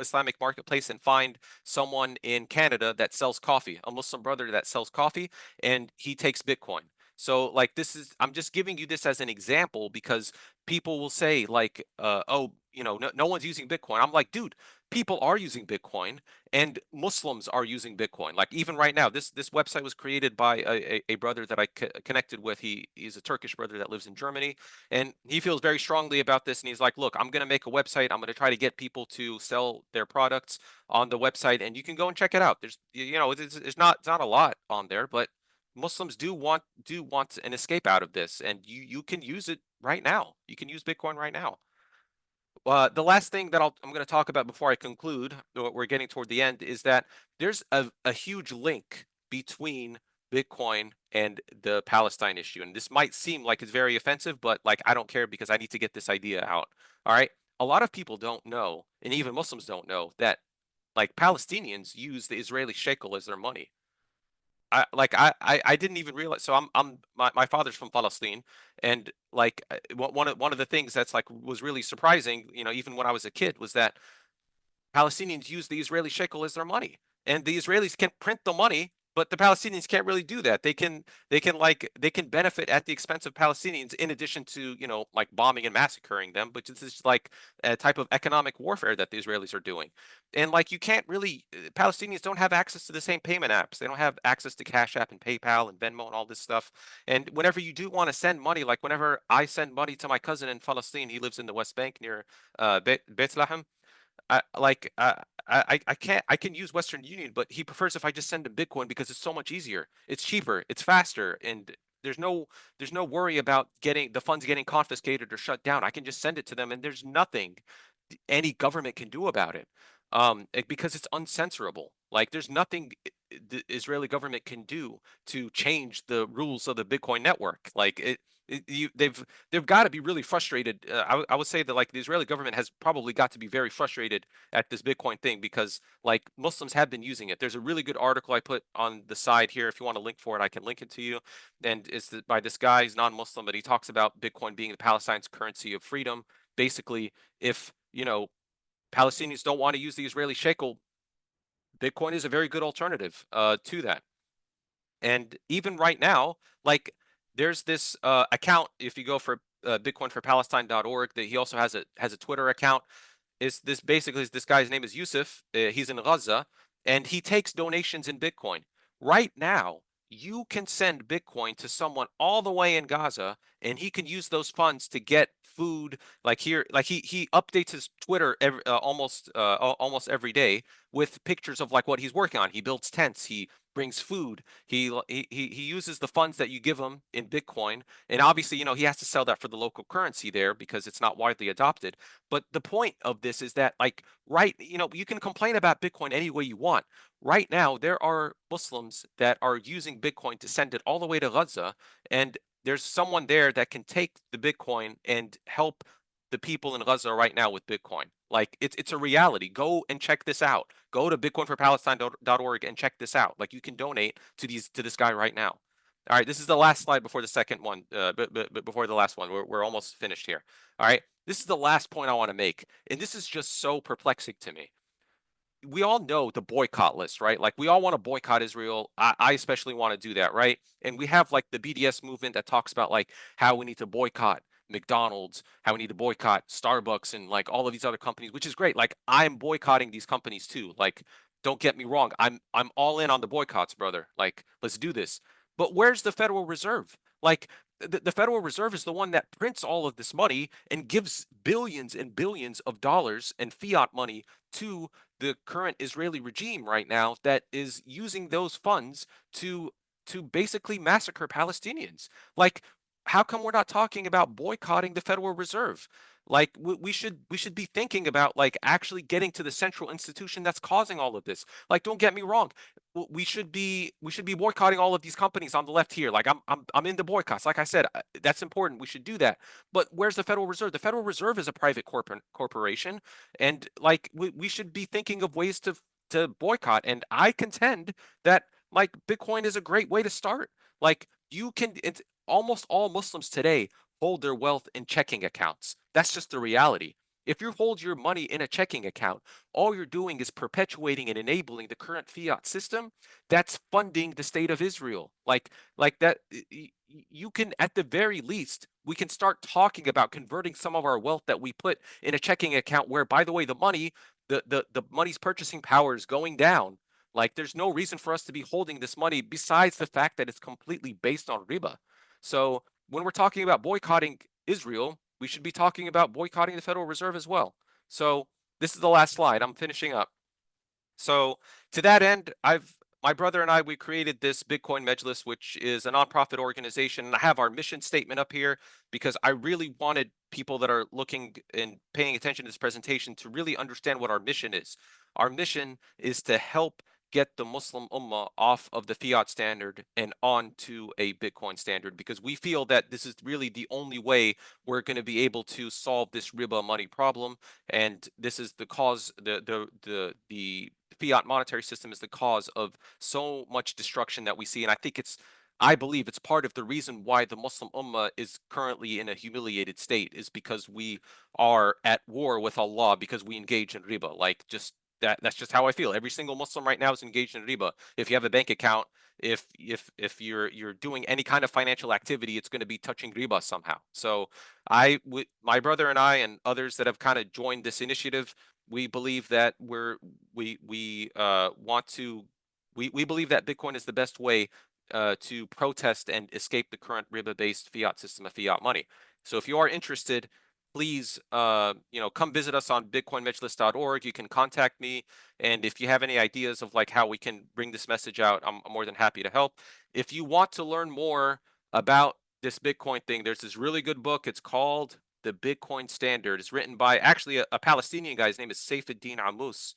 Islamic marketplace and find someone in Canada that sells coffee, a Muslim brother that sells coffee, and he takes Bitcoin. So, like, I'm just giving you this as an example because people will say, like, oh, no one's using Bitcoin. I'm like, dude, people are using Bitcoin, and Muslims are using Bitcoin. Like, even right now, this website was created by a brother that I connected with. He's a Turkish brother that lives in Germany, and he feels very strongly about this. And he's like, "Look, I'm going to make a website. I'm going to try to get people to sell their products on the website, and you can go and check it out. It's not a lot on there, but Muslims do want an escape out of this, and you can use it right now. You can use Bitcoin right now." The last thing that I'm going to talk about before I conclude, we're getting toward the end, is that there's a huge link between Bitcoin and the Palestine issue. And this might seem like it's very offensive, but, like, I don't care because I need to get this idea out. All right. A lot of people don't know, and even Muslims don't know, that Like Palestinians use the Israeli shekel as their money. I didn't even realize. So my father's from Palestine, and like one of the things that's like was really surprising, even when I was a kid, was that Palestinians use the Israeli shekel as their money, and the Israelis can print the money, but the Palestinians can't really do that. They can benefit at the expense of Palestinians, in addition to like bombing and massacring them. But this is like a type of economic warfare that the Israelis are doing, and like you can't really Palestinians don't have access to the same payment apps. They don't have access to Cash App and PayPal and Venmo and all this stuff. And whenever you do want to send money, like whenever I send money to my cousin in Palestine, he lives in the West Bank near Bethlehem. I can use Western Union, but he prefers if I just send him Bitcoin because it's so much easier. It's cheaper, it's faster, and there's no worry about getting the funds getting confiscated or shut down. I can just send it to them, and there's nothing any government can do about it. Because it's uncensorable. Like there's nothing the Israeli government can do to change the rules of the Bitcoin network. Like they've got to be really frustrated. I would say that like the Israeli government has probably got to be very frustrated at this Bitcoin thing, because like Muslims have been using it. There's a really good article I put on the side here. If you want to link for it, I can link it to you. And it's by this guy. He's non-Muslim, but he talks about Bitcoin being the Palestine's currency of freedom. Basically, if Palestinians don't want to use the Israeli shekel, Bitcoin is a very good alternative to that. And even right now, like there's this account, if you go for bitcoinforpalestine.org, that he also has a Twitter account. Is this basically this guy's name is Yusuf. He's in Gaza, and he takes donations in Bitcoin. Right now, you can send Bitcoin to someone all the way in Gaza, and he can use those funds to get food. Like here, like he updates his Twitter almost every day with pictures of like what he's working on. He builds tents. He brings food. He uses the funds that you give him in Bitcoin, and obviously, he has to sell that for the local currency there because it's not widely adopted. But the point of this is that, like, right, you can complain about Bitcoin any way you want. Right now, there are Muslims that are using Bitcoin to send it all the way to Gaza, and there's someone there that can take the Bitcoin and help the people in Gaza right now with Bitcoin. Like, it's a reality. Go and check this out. Go to bitcoinforpalestine.org and check this out. Like, you can donate to this guy right now. All right, this is the last slide before the second one, but before the last one. We're almost finished here. All right, this is the last point I want to make, and this is just so perplexing to me. We all know the boycott list, right? Like we all want to boycott Israel. I especially want to do that, right? And we have like the BDS movement that talks about like how we need to boycott McDonald's, how we need to boycott Starbucks and like all of these other companies, which is great. Like I'm boycotting these companies too. Like don't get me wrong, I'm all in on the boycotts, brother. Like let's do this. But where's the Federal Reserve? Like the Federal Reserve is the one that prints all of this money and gives billions and billions of dollars and fiat money to the current Israeli regime right now that is using those funds to basically massacre Palestinians. Like, how come we're not talking about boycotting the Federal Reserve? Like we should be thinking about like actually getting to the central institution that's causing all of this. Like, don't get me wrong, we should be boycotting all of these companies on the left here. Like I'm into boycotts. Like I said, that's important. We should do that. But where's the Federal Reserve? The Federal Reserve is a private corporation, and like we should be thinking of ways to boycott. And I contend that like Bitcoin is a great way to start. Like you can, it's almost all Muslims today hold their wealth in checking accounts. That's just the reality. If you hold your money in a checking account, all you're doing is perpetuating and enabling the current fiat system that's funding the state of Israel. Like that, you can, at the very least, we can start talking about converting some of our wealth that we put in a checking account where, by the way, the money's purchasing power is going down. Like there's no reason for us to be holding this money besides the fact that it's completely based on riba. So when we're talking about boycotting Israel, we should be talking about boycotting the Federal Reserve as well. So this is the last slide. I'm finishing up. So to that end, my brother and I, we created this Bitcoin Mejlis, which is a nonprofit organization. And I have our mission statement up here because I really wanted people that are looking and paying attention to this presentation to really understand what our mission is. Our mission is to help get the Muslim Ummah off of the fiat standard and onto a Bitcoin standard, because we feel that this is really the only way we're going to be able to solve this riba money problem. And this is the cause, the fiat monetary system is the cause of so much destruction that we see. And I believe it's part of the reason why the Muslim Ummah is currently in a humiliated state, is because we are at war with Allah because we engage in riba. Like, just that's just how I feel. Every single Muslim right now is engaged in riba. If you have a bank account, if you're doing any kind of financial activity, it's going to be touching riba somehow. So my brother and I and others that have kind of joined this initiative, we believe that we want to we believe that Bitcoin is the best way to protest and escape the current riba-based fiat system of fiat money. So if you are interested, please come visit us on bitcoinmejlis.org. You can contact me, and if you have any ideas of like how we can bring this message out, I'm more than happy to help. If you want to learn more about this Bitcoin thing, there's this really good book. It's called The Bitcoin Standard. It's written by actually a Palestinian guy. His name is Saifuddin Ammous.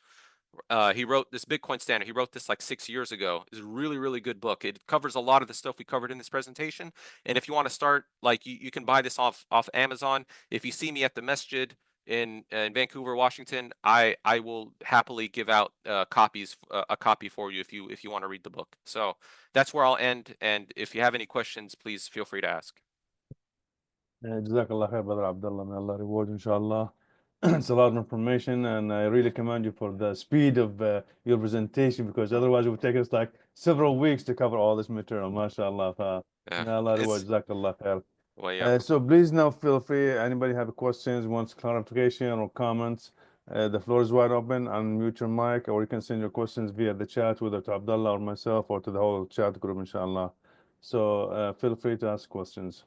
He wrote this Bitcoin Standard. He wrote this like 6 years ago. It's a really, really good book. It covers a lot of the stuff we covered in this presentation. And if you want to start, like, you can buy this off Amazon. If you see me at the masjid in Vancouver, Washington, I will happily give out copies, a copy for you if you want to read the book. So that's where I'll end. And if you have any questions, please feel free to ask. Jazakallah khair, Brother Abdullah. May Allah reward you, inshallah. It's a lot of information, and I really commend you for the speed of your presentation, because otherwise it would take us like several weeks to cover all this material. MashaAllah. Yeah, May Allah reward. it's Jazakallah khair. well, yeah. So please now feel free. Anybody have questions, wants clarification or comments? The floor is wide open. Unmute your mic, or you can send your questions via the chat, whether to Abdullah or myself, or to the whole chat group, inshallah. So feel free to ask questions.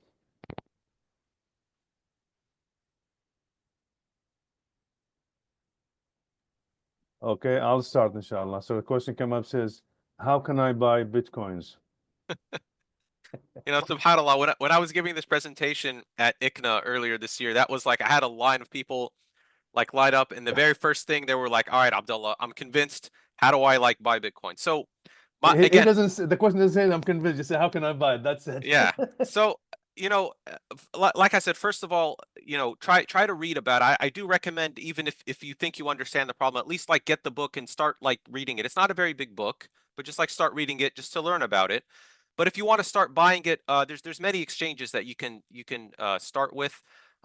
Okay, I'll start, inshallah. So the question came up, says, how can I buy Bitcoins? SubhanAllah, when I was giving this presentation at ICNA earlier this year, that was like I had a line of people like light up, and the very first thing they were like, "All right, Abdullah, I'm convinced. How do I like buy Bitcoin?" So, He again, doesn't say, the question doesn't say I'm convinced. Just say, how can I buy it? That's it. yeah. So, like I said, first of all, try to read about it. I do recommend, even if you think you understand the problem, at least like get the book and start like reading it. It's not a very big book, but just like start reading it just to learn about it. But if you want to start buying it, there's many exchanges that you can start with.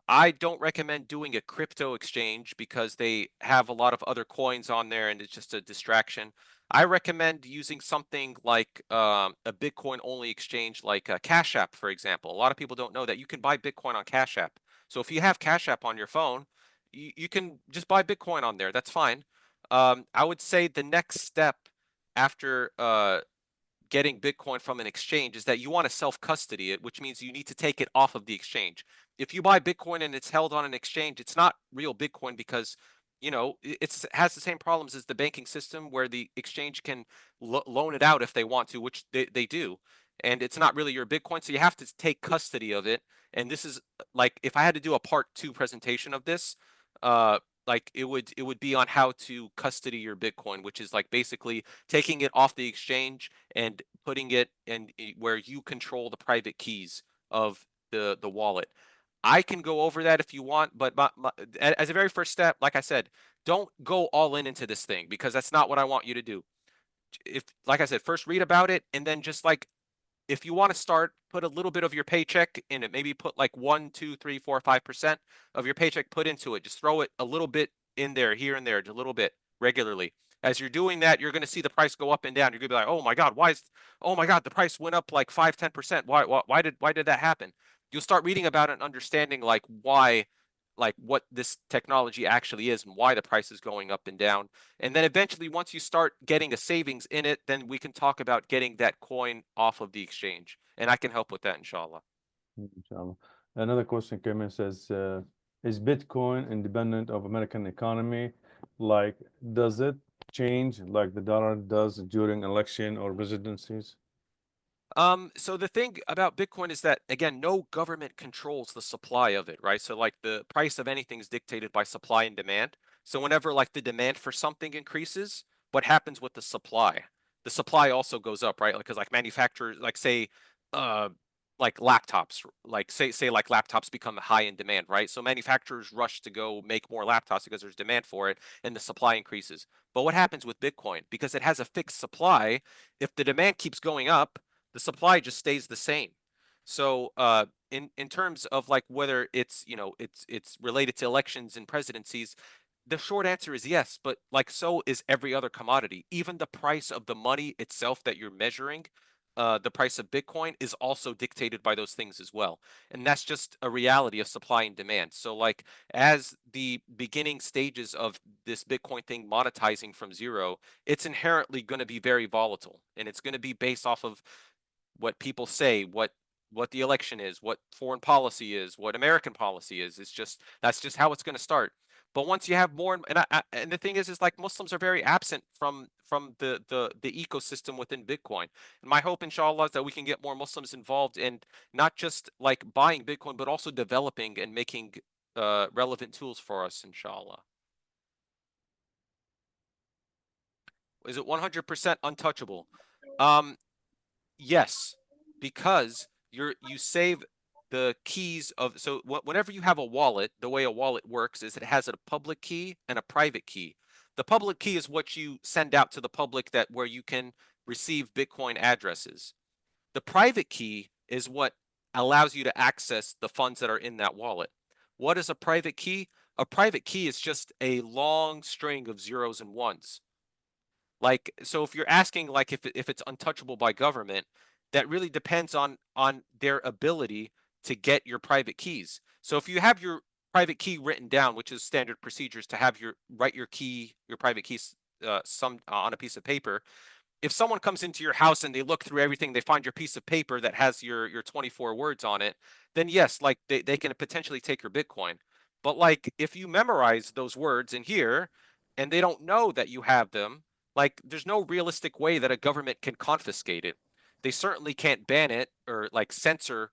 I don't recommend doing a crypto exchange because they have a lot of other coins on there and it's just a distraction. I recommend using something like a Bitcoin only exchange like Cash App, for example. A lot of people don't know that you can buy Bitcoin on Cash App. So if you have Cash App on your phone, you can just buy Bitcoin on there. That's fine. I would say the next step after getting Bitcoin from an exchange is that you want to self-custody it, which means you need to take it off of the exchange. If you buy Bitcoin and it's held on an exchange, it's not real Bitcoin because it has the same problems as the banking system where the exchange can loan it out if they want to, which they do. And it's not really your Bitcoin, so you have to take custody of it. And this is like if I had to do a part 2 presentation of this, like it would be on how to custody your Bitcoin, which is like basically taking it off the exchange and putting it in where you control the private keys of the wallet. I can go over that if you want, but as a very first step, like I said, don't go all in into this thing because that's not what I want you to do. If, like I said, first read about it and then just like if you want to start, put a little bit of your paycheck in it. Maybe put like 1, 2, 3, 4, 5% of your paycheck put into it. Just throw it a little bit in there, here and there, just a little bit regularly. As you're doing that, you're going to see the price go up and down. You're going to be like, oh my God, oh my God, the price went up like 5, 10%. Why did that happen? You'll start reading about it and understanding like why, like what this technology actually is and why the price is going up and down. And then eventually, once you start getting a savings in it, then we can talk about getting that coin off of the exchange. And I can help with that, inshallah. Inshallah. Another question came in, says, is Bitcoin independent of American economy? Like, does it change like the dollar does during election or presidencies? So the thing about Bitcoin is that, again, no government controls the supply of it, right? So like the price of anything is dictated by supply and demand. So whenever like the demand for something increases, what happens with the supply? The supply also goes up, right? Because like manufacturers, like say, like laptops, like say like laptops become high in demand, right? So manufacturers rush to go make more laptops because there's demand for it and the supply increases. But what happens with Bitcoin? Because it has a fixed supply, if the demand keeps going up, the supply just stays the same. So in terms of like whether it's it's related to elections and presidencies, the short answer is yes, but like so is every other commodity. Even the price of the money itself that you're measuring, the price of Bitcoin is also dictated by those things as well. And that's just a reality of supply and demand. So like as the beginning stages of this Bitcoin thing monetizing from zero, it's inherently going to be very volatile, and it's going to be based off of what people say, what the election is, what foreign policy is, what American policy is. It's just that's just how it's going to start. But once you have more, and the thing is like Muslims are very absent from the ecosystem within Bitcoin. And my hope, inshallah, is that we can get more Muslims involved in not just like buying Bitcoin, but also developing and making relevant tools for us, inshallah. Is it 100% untouchable? Um, Yes, because you save the keys of so whenever you have a wallet, the way a wallet works is it has a public key and a private key. The public key is what you send out to the public that where you can receive Bitcoin addresses. The private key is what allows you to access the funds that are in that wallet. What is a private key? A private key is just a long string of zeros and ones. Like, so if you're asking like if it's untouchable by government, that really depends on their ability to get your private keys. So if you have your private key written down, which is standard procedures to have your write your key, your private keys some on a piece of paper, if someone comes into your house and they look through everything, they find your piece of paper that has your 24 words on it, then yes, like they can potentially take your Bitcoin. But like if you memorize those words in here and they don't know that you have them, like there's no realistic way that a government can confiscate it. They certainly can't ban it or like censor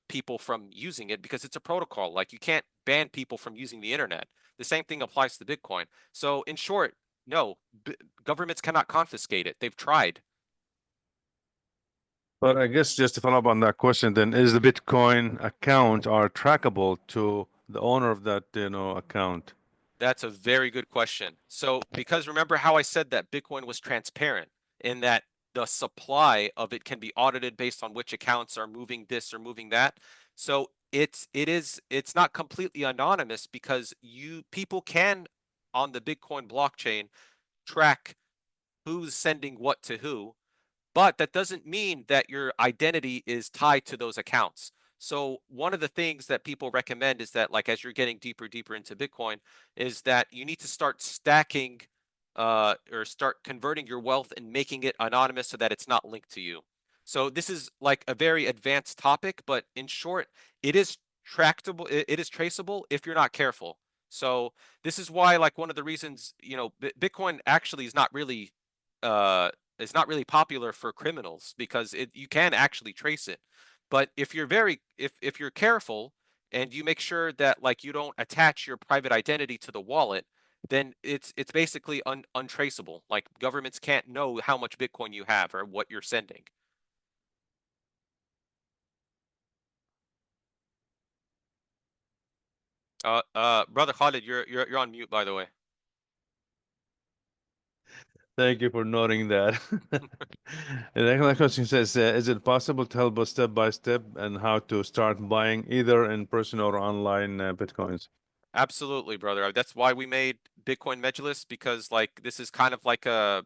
people from using it because it's a protocol. Like you can't ban people from using the internet. The same thing applies to Bitcoin. So in short, no, governments cannot confiscate it. They've tried. But I guess just to follow up on that question, then is the Bitcoin account are trackable to the owner of that, account? That's a very good question. So, because remember how I said that Bitcoin was transparent in that the supply of it can be audited based on which accounts are moving this or moving that. So it's not completely anonymous because people can on the Bitcoin blockchain track who's sending what to who, but that doesn't mean that your identity is tied to those accounts. So one of the things that people recommend is that like as you're getting deeper into Bitcoin is that you need to start stacking or start converting your wealth and making it anonymous so that it's not linked to you. So this is like a very advanced topic, but in short, it is tractable, it is traceable if you're not careful. So this is why like one of the reasons, Bitcoin actually uh is not really popular for criminals because you can actually trace it. But if you're if you're careful and you make sure that like you don't attach your private identity to the wallet, then it's basically untraceable. Like governments can't know how much Bitcoin you have or what you're sending. Brother Khalid, you're on mute by the way. Thank you for noting that. And the next question says, is it possible to help us step by step and how to start buying either in person or online Bitcoins? Absolutely, brother. That's why we made Bitcoin Medulist because like this is kind of like a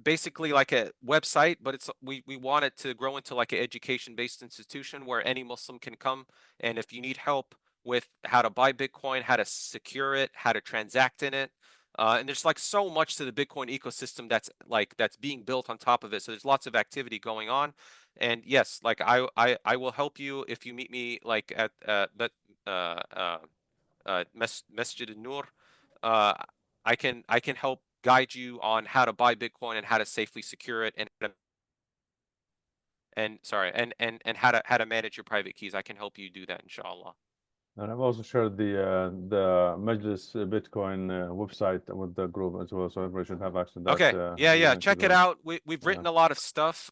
basically like a website, but it's we want it to grow into like an education-based institution where any Muslim can come. And if you need help with how to buy Bitcoin, how to secure it, how to transact in it, and there's like so much to the Bitcoin ecosystem that's being built on top of it. So there's lots of activity going on. And yes, like I will help you if you meet me like at uh, uh, Masjid al-Nur. Uh, I can help guide you on how to buy Bitcoin and how to safely secure it and sorry and how to manage your private keys. I can help you do that, inshallah. And I've also shared the Majlis Bitcoin website with the group as well, so everybody should have access to that Okay. Yeah, the yeah. link as Check it well. out. We've Yeah. written a lot of stuff.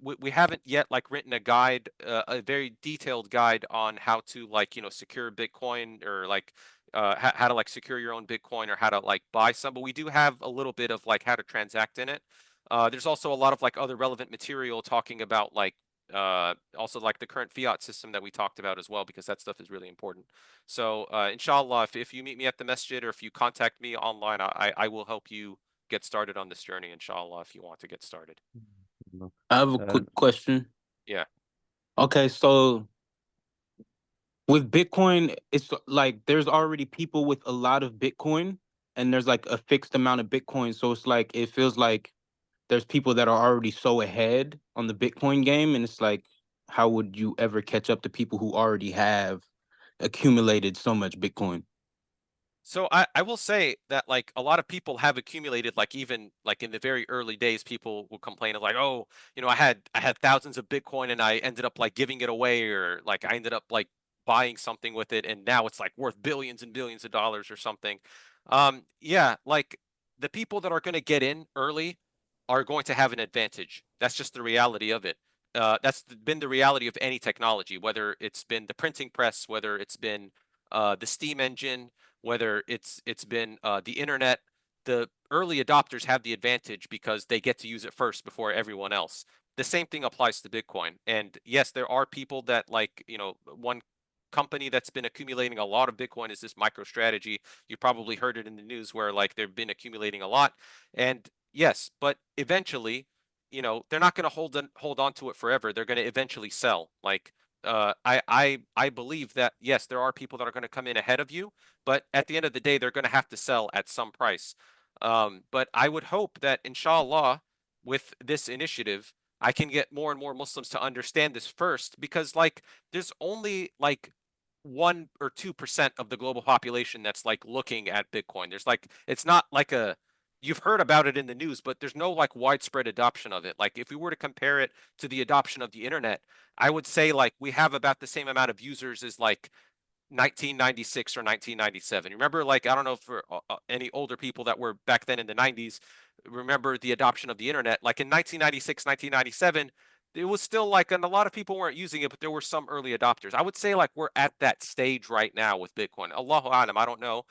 We haven't yet like written a guide, a very detailed guide on how to like, secure Bitcoin or like how to like secure your own Bitcoin or how to like buy some, but we do have a little bit of like how to transact in it. There's also a lot of like other relevant material talking about like also like the current fiat system that we talked about as well, because that stuff is really important. So inshallah, if you meet me at the masjid or if you contact me online, I will help you get started on this journey, inshallah, if you want to get started. No. I have a quick And question. Yeah. Okay, so with Bitcoin, it's like there's already people with a lot of Bitcoin, and there's like a fixed amount of Bitcoin. So it's like it feels like there's people that are already so ahead on the Bitcoin game, and it's like, how would you ever catch up to people who already have accumulated so much Bitcoin? So I will say that like a lot of people have accumulated, like even like in the very early days, people will complain of like, oh, I had thousands of Bitcoin and I ended up like giving it away, or like I ended up like buying something with it and now it's like worth billions and billions of dollars or something. Yeah, like the people that are going to get in early are going to have an advantage. That's just the reality of it. Been the reality of any technology, whether it's been the printing press, whether it's been the steam engine, whether it's been the internet. The early adopters have the advantage because they get to use it first before everyone else. The same thing applies to Bitcoin. And yes, there are people that like, one company that's been accumulating a lot of Bitcoin is this MicroStrategy. You probably heard it in the news where like they've been accumulating a lot. And yes, but eventually, they're not going to hold on to it forever. They're going to eventually sell. Like I believe that yes, there are people that are going to come in ahead of you, but at the end of the day, they're going to have to sell at some price. But I would hope that, inshallah, with this initiative, I can get more and more Muslims to understand this first, because like there's only like 1 or 2% of the global population that's like looking at Bitcoin. There's like it's not like you've heard about it in the news, but there's no like widespread adoption of it. Like if we were to compare it to the adoption of the internet, I would say like we have about the same amount of users as like 1996 or 1997. Remember, like, I don't know for any older people that were back then in the 90s, remember the adoption of the internet. Like in 1996, 1997, it was still like, and a lot of people weren't using it, but there were some early adopters. I would say like we're at that stage right now with Bitcoin. Allahu alam, I don't know.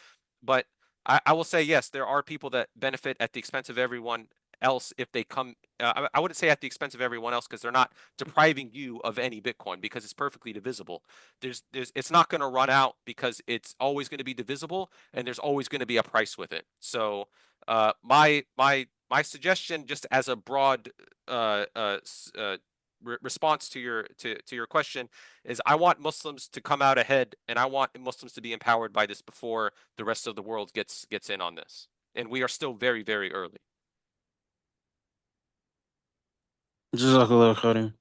But I will say, yes, there are people that benefit at the expense of everyone else if they come. I wouldn't say at the expense of everyone else because they're not depriving you of any Bitcoin because it's perfectly divisible. It's not going to run out because it's always going to be divisible and there's always going to be a price with it. So my suggestion, just as a broad response to your question, is I want Muslims to come out ahead and I want Muslims to be empowered by this before the rest of the world gets in on this. And we are still very, very early. Jazakallah khairan.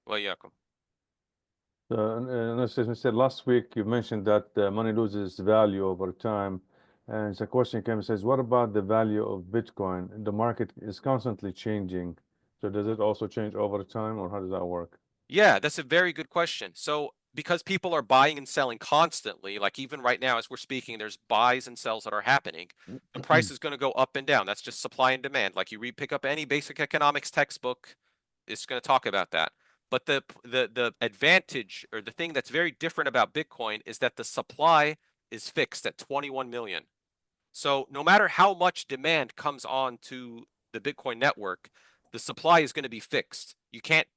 Well, Yakum. as we said last week, you mentioned that money loses value over time. And the question came and says, what about the value of Bitcoin? The market is constantly changing. So does it also change over time, or how does that work? Yeah, that's a very good question. So, because people are buying and selling constantly, like even right now as we're speaking, there's buys and sells that are happening. The price is going to go up and down. That's just supply and demand. Like you pick up any basic economics textbook, it's going to talk about that. But the advantage, or the thing that's very different about Bitcoin, is that the supply is fixed at 21 million. So no matter how much demand comes on to the Bitcoin network, the supply is going to be fixed. You can't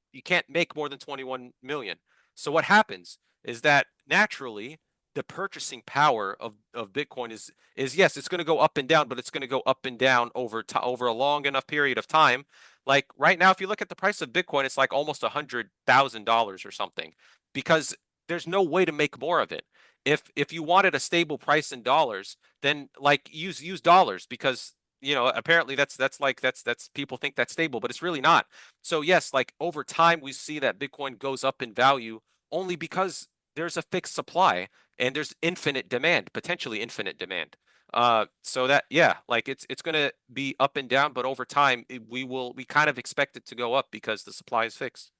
make more than 21 million. So what happens is that naturally the purchasing power of Bitcoin is yes, it's going to go up and down, but it's going to go up and down over a long enough period of time. Like right now, if you look at the price of Bitcoin, it's like almost $100,000 or something, because there's no way to make more of it. If you wanted a stable price in dollars, then like use dollars, because apparently that's people think that's stable, but it's really not. So yes, like over time we see that Bitcoin goes up in value only because there's a fixed supply and there's infinite demand, potentially infinite demand. So that, yeah, like it's going to be up and down, but over time we kind of expect it to go up because the supply is fixed.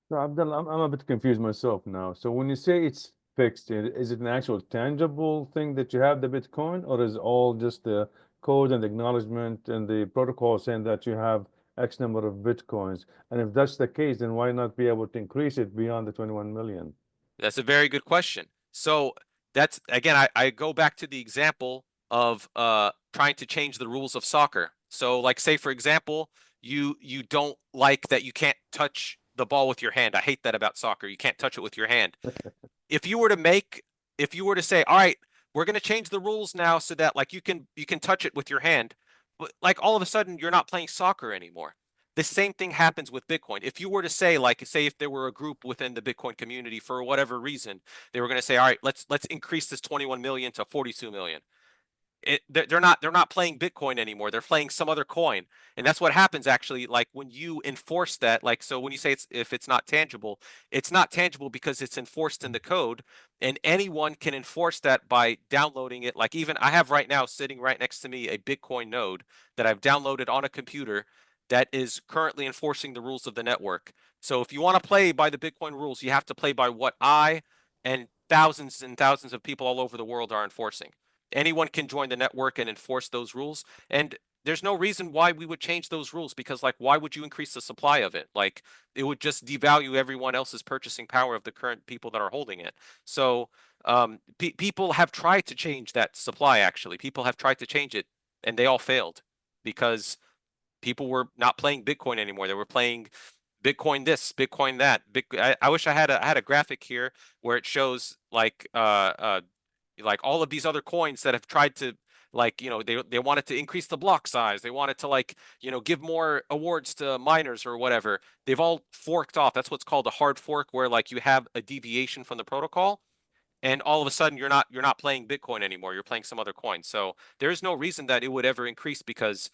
So Abdullah, I'm a bit confused myself now. So when you say it's fixed? Is it an actual tangible thing that you have the Bitcoin, or is it all just the code and acknowledgement and the protocol saying that you have X number of Bitcoins? And if that's the case, then why not be able to increase it beyond the 21 million? That's a very good question. So that's again, I go back to the example of trying to change the rules of soccer. So like say for example, you don't like that you can't touch the ball with your hand. I hate that about soccer. You can't touch it with your hand. If you were to make if you were to say, all right, we're going to change the rules now so that like you can touch it with your hand, but like all of a sudden you're not playing soccer anymore. The same thing happens with Bitcoin. If you were to say, like, say, if there were a group within the Bitcoin community for whatever reason, they were going to say, all right, let's increase this 21 million to 42 million. They're not playing Bitcoin anymore. They're playing some other coin, and that's what happens actually. Like when you enforce that, like so when you say if it's not tangible because it's enforced in the code, and anyone can enforce that by downloading it. Like even I have right now sitting right next to me a Bitcoin node that I've downloaded on a computer that is currently enforcing the rules of the network. So if you want to play by the Bitcoin rules, you have to play by what I and thousands of people all over the world are enforcing. Anyone can join the network and enforce those rules. And there's no reason why we would change those rules because, like, why would you increase the supply of it? Like, it would just devalue everyone else's purchasing power of the current people that are holding it. So, people have tried to change that supply, actually. People have tried to change it, and they all failed because people were not playing Bitcoin anymore. They were playing Bitcoin this, Bitcoin that. I wish I had a graphic here where it shows like all of these other coins that have tried to like they wanted to increase the block size, they wanted to like give more awards to miners or whatever. They've all forked off. That's what's called a hard fork, where like you have a deviation from the protocol and all of a sudden you're not playing Bitcoin anymore, you're playing some other coin. So there's no reason that it would ever increase because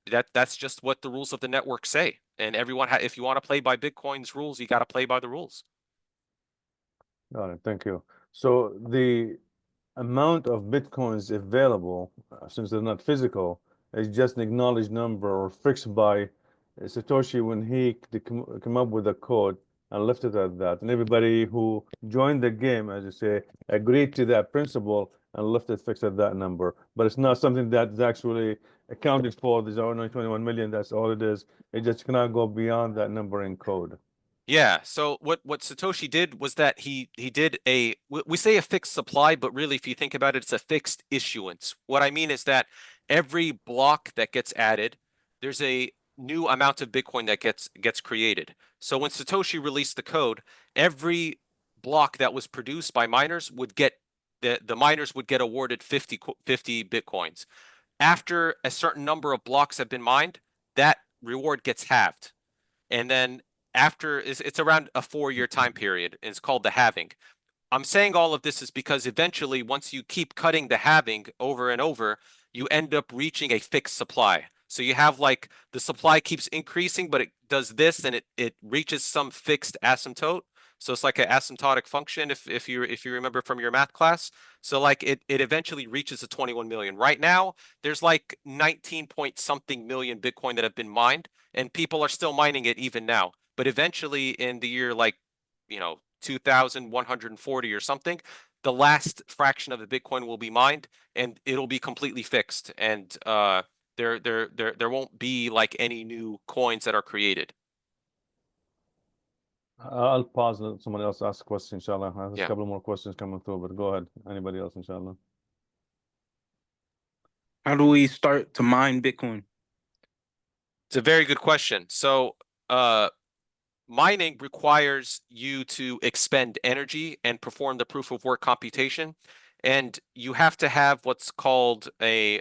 that's just what the rules of the network say. And everyone if you want to play by Bitcoin's rules, you got to play by the rules. Got it. Thank you. So the amount of Bitcoins available, since they're not physical, is just an acknowledged number or fixed by Satoshi when he came up with a code and left it at that. And everybody who joined the game, as you say, agreed to that principle and left it fixed at that number. But it's not something that's actually accounted for. There's only 21 million. That's all it is. It just cannot go beyond that number in code. Yeah. So what Satoshi did was that he did we say a fixed supply, but really if you think about it, it's a fixed issuance. What I mean is that every block that gets added, there's a new amount of Bitcoin that gets created. So when Satoshi released the code, every block that was produced by miners would get the miners would get awarded 50 Bitcoins. After a certain number of blocks have been mined, that reward gets halved. And then after it's around a 4-year time period. And it's called the halving. I'm saying all of this is because eventually, once you keep cutting the halving over and over, you end up reaching a fixed supply. So you have like the supply keeps increasing, but it does this and it reaches some fixed asymptote. So it's like an asymptotic function if you remember from your math class. So like it eventually reaches a 21 million. Right now, there's like 19 point something million Bitcoin that have been mined, and people are still mining it even now. But eventually in the year like 2,140 or something, the last fraction of the Bitcoin will be mined and it'll be completely fixed. And there won't be like any new coins that are created. I'll pause and let someone else ask a question, inshallah. I have a Yeah. couple more questions coming through, but go ahead. Anybody else, inshallah? How do we start to mine Bitcoin? It's a very good question. So, mining requires you to expend energy and perform the proof of work computation, and you have to have what's called a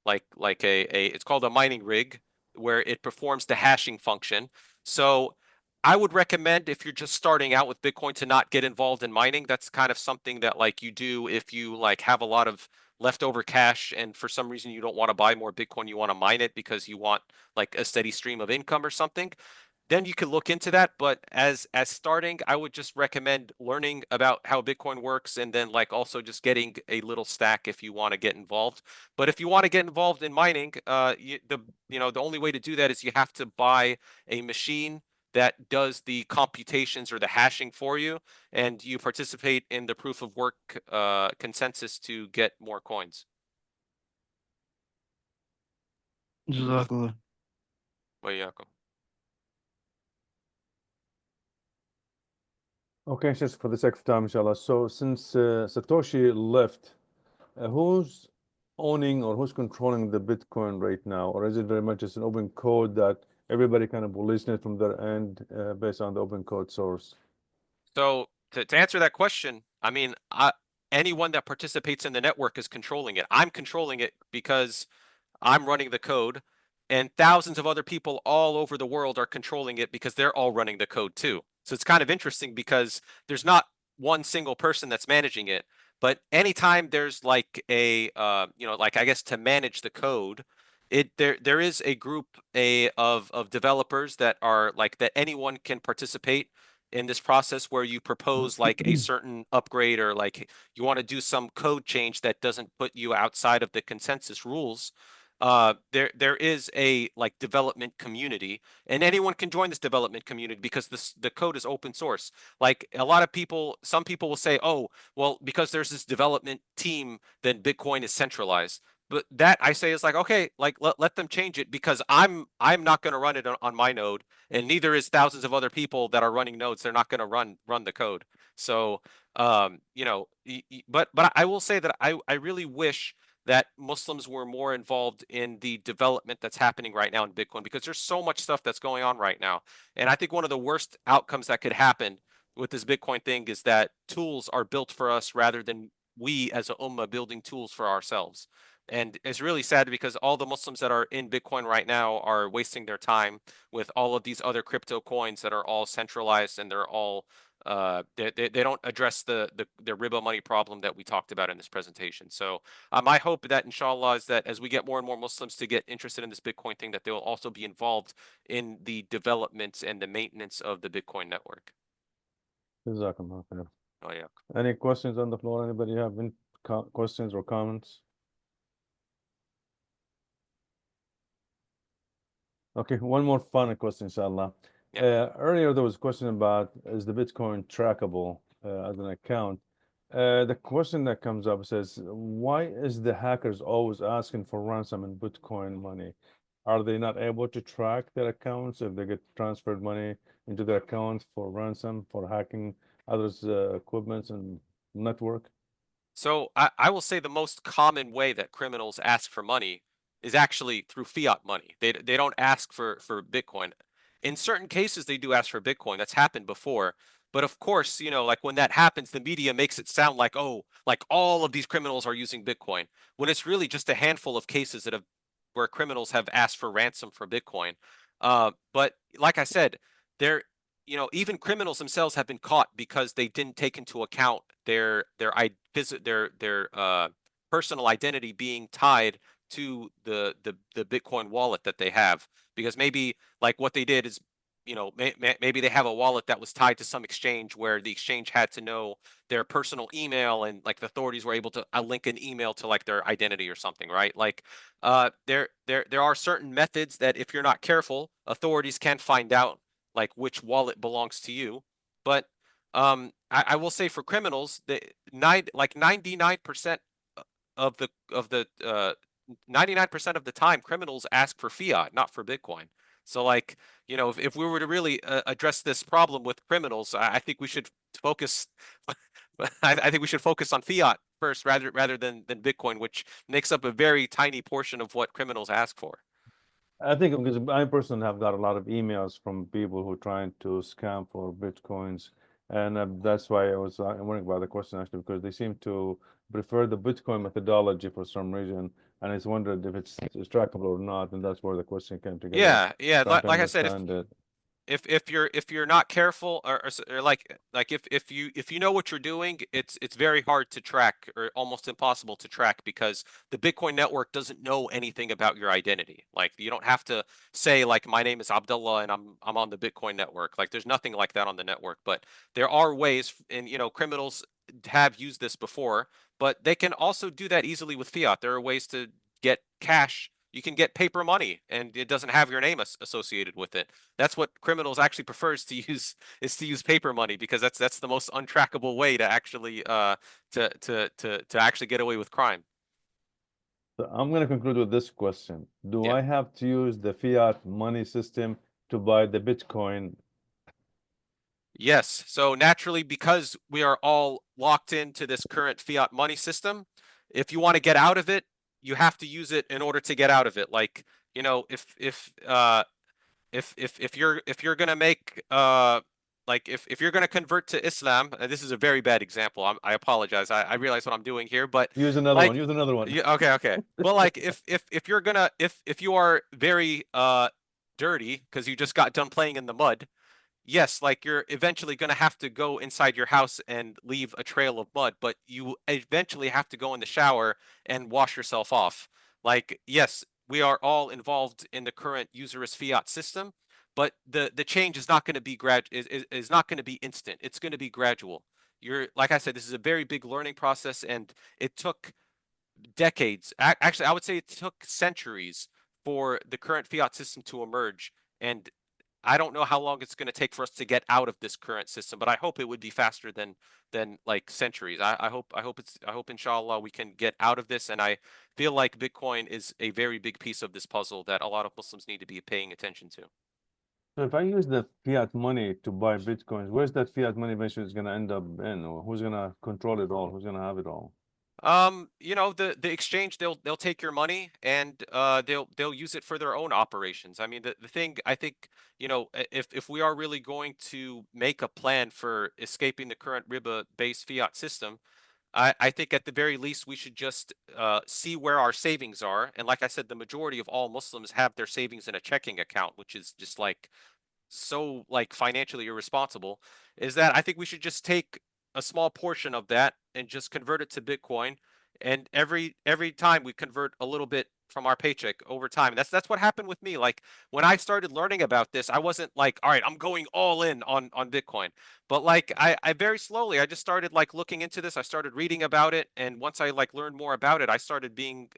it's called a mining rig where it performs the hashing function. So I would recommend if you're just starting out with Bitcoin to not get involved in mining. That's kind of something that like you do if you like have a lot of leftover cash and for some reason you don't want to buy more Bitcoin, you want to mine it because you want like a steady stream of income or something. Then you could look into that. But as starting, I would just recommend learning about how Bitcoin works and then like also just getting a little stack if you want to get involved. But if you want to get involved in mining, the only way to do that is you have to buy a machine that does the computations or the hashing for you, and you participate in the proof of work consensus to get more coins. Jazakallah. وإياكم. Okay, just for the sake of time, inshallah. So since Satoshi left, who's owning or who's controlling the Bitcoin right now? Or is it very much just an open code that everybody kind of will listen it from their end based on the open code source? So to answer that question, I mean, anyone that participates in the network is controlling it. I'm controlling it because I'm running the code, and thousands of other people all over the world are controlling it because they're all running the code too. So it's kind of interesting because there's not one single person that's managing it, but anytime there's like a like I guess to manage the code, there is a group of developers that are like that anyone can participate in this process where you propose like a certain upgrade or like you want to do some code change that doesn't put you outside of the consensus rules. There is a like development community, and anyone can join this development community because the code is open source. Like a lot of people, some people will say, oh, well, because there's this development team, then Bitcoin is centralized. But that I say is like, okay, like let them change it because I'm not going to run it on my node, and neither is thousands of other people that are running nodes. They're not going to run the code. So but I will say that I really wish that Muslims were more involved in the development that's happening right now in Bitcoin because there's so much stuff that's going on right now. And I think one of the worst outcomes that could happen with this Bitcoin thing is that tools are built for us rather than we as a ummah building tools for ourselves. And it's really sad because all the Muslims that are in Bitcoin right now are wasting their time with all of these other crypto coins that are all centralized and they're all they don't address the riba money problem that we talked about in this presentation. So my hope that inshallah is that as we get more and more Muslims to get interested in this Bitcoin thing, that they will also be involved in the development and the maintenance of the Bitcoin network. Jazakallah khair. Oh yeah. Any questions on the floor? Anybody have any questions or comments? Okay, one more final question, inshallah. Yeah. Earlier there was a question about is the Bitcoin trackable as an account? The question that comes up says, why is the hackers always asking for ransom in Bitcoin money? Are they not able to track their accounts if they get transferred money into their accounts for ransom, for hacking others' equipments and network? So I will say the most common way that criminals ask for money is actually through fiat money. They don't ask for Bitcoin. In certain cases, they do ask for Bitcoin. That's happened before. But of course, like when that happens, the media makes it sound like, oh, like all of these criminals are using Bitcoin, when it's really just a handful of cases that have where criminals have asked for ransom for Bitcoin. But like I said, there even criminals themselves have been caught because they didn't take into account their personal identity being tied to the Bitcoin wallet that they have. Because maybe like what they did is, maybe they have a wallet that was tied to some exchange where the exchange had to know their personal email, and like the authorities were able to link an email to like their identity or something, right? Like there are certain methods that if you're not careful, authorities can find out like which wallet belongs to you. But I will say for criminals, like 99% of the 99% of the time, criminals ask for fiat, not for Bitcoin. So like, if we were to really address this problem with criminals, I think we should focus. I think we should focus on fiat first, rather than Bitcoin, which makes up a very tiny portion of what criminals ask for. I think because I personally have got a lot of emails from people who are trying to scam for Bitcoins. And that's why I was wondering about the question actually, because they seem to prefer the Bitcoin methodology for some reason. And I was wondered if it's trackable or not. And that's where the question came together, Yeah. trying to Like I said, understand it. if you're not careful or like if you know what you're doing, it's very hard to track or almost impossible to track because the Bitcoin network doesn't know anything about your identity. Like you don't have to say like my name is Abdullah and I'm on the Bitcoin network. Like there's nothing like that on the network, but there are ways, and criminals have used this before, but they can also do that easily with fiat. There are ways to get cash you can get paper money and it doesn't have your name associated with it. That's what criminals actually prefers to use, is to use paper money, because that's the most untrackable way to actually to actually get away with crime. So I'm going to conclude with this question. Do Yeah. I have to use the fiat money system to buy the Bitcoin? Yes. So naturally, because we are all locked into this current fiat money system, if you want to get out of it, you have to use it in order to get out of it. Like, you know, if you're gonna make like if you're gonna convert to Islam, this is a very bad example. I apologize. I realize what I'm doing here, but Use another like, one. Use another one. yeah, okay. But like, if you're gonna if you are very dirty because you just got done playing in the mud, yes, like you're eventually going to have to go inside your house and leave a trail of mud, but you eventually have to go in the shower and wash yourself off. Like, yes, we are all involved in the current usurous fiat system, but the change is not going to be is not going to be instant. It's going to be gradual. You're, like I said, this is a very big learning process, and it took decades. Actually, I would say it took centuries for the current fiat system to emerge. And I don't know how long it's going to take for us to get out of this current system, but I hope it would be faster than like centuries. I hope inshallah we can get out of this, and I feel like Bitcoin is a very big piece of this puzzle that a lot of Muslims need to be paying attention to. So if I use the fiat money to buy Bitcoins, where's that fiat money eventually is going to end up in? Or who's going to control it all? Who's going to have it all? You know, the exchange, they'll take your money and they'll use it for their own operations. I mean, the thing, I think, you know, if we are really going to make a plan for escaping the current riba based fiat system, I think at the very least we should just see where our savings are. And like I said, the majority of all Muslims have their savings in a checking account, which is just like so like financially irresponsible. Is that I think we should just take a small portion of that and just convert it to Bitcoin. And every time we convert a little bit from our paycheck over time. That's what happened with me. Like when I started learning about this, I wasn't like, all right, I'm going all in on Bitcoin. But like I very slowly I just started like looking into this. I started reading about it, and once I like learned more about it, I started being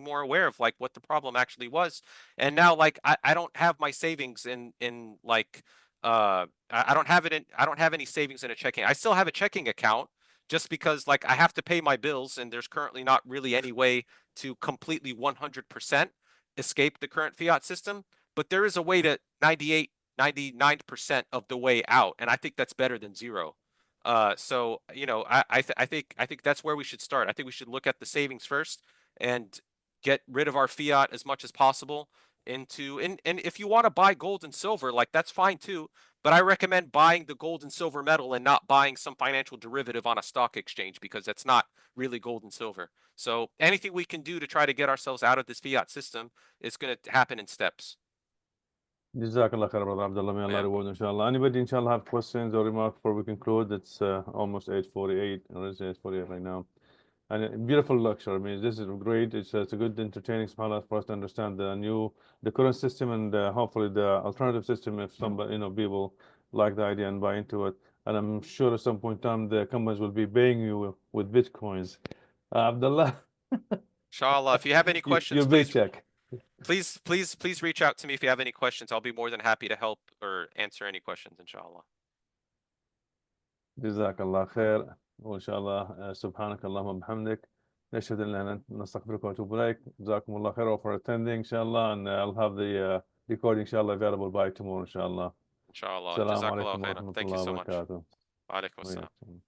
more aware of like what the problem actually was. And now like I don't have my savings in like I don't have it in I don't have any savings in a checking. I still have a checking account just because like I have to pay my bills, and there's currently not really any way to completely 100% escape the current fiat system, but there is a way to 98 99% of the way out, and I think that's better than zero. So you know, I think that's where we should start. I think we should look at the savings first and get rid of our fiat as much as possible into, and if you want to buy gold and silver, like that's fine too, but I recommend buying the gold and silver metal and not buying some financial derivative on a stock exchange, because that's not really gold and silver. So anything we can do to try to get ourselves out of this fiat system is going to happen in steps. Jazakallah khair, brother Abdullah. May Allah Yeah. reward, inshallah. Anybody, inshallah, have questions or remarks before we conclude? It's almost 8:48, or is it 8:48 right now? And a beautiful lecture. I mean, this is great. It's a good, entertaining, subhanAllah, for us to understand the current system, and hopefully the alternative system, if somebody, you know, people like the idea and buy into it. And I'm sure at some point in time, the companies will be paying you with Bitcoins. Abdullah, Inshallah, if you have any your questions, paycheck. please reach out to me if you have any questions. I'll be more than happy to help or answer any questions, inshallah. جزاك الله خير وإن شاء الله سبحانك اللهم وبحمدك نشهد أن لا نستغفرك ونتوب إليك. جزاكم الله خير for attending, inshallah, and I'll have the recording, inshallah, available by tomorrow, inshallah. Inshallah. السلام Jazakallah عليكم khairan. ورحمة Thank you الله so much. وبركاته. Wa alaikum assalam. وإياكم.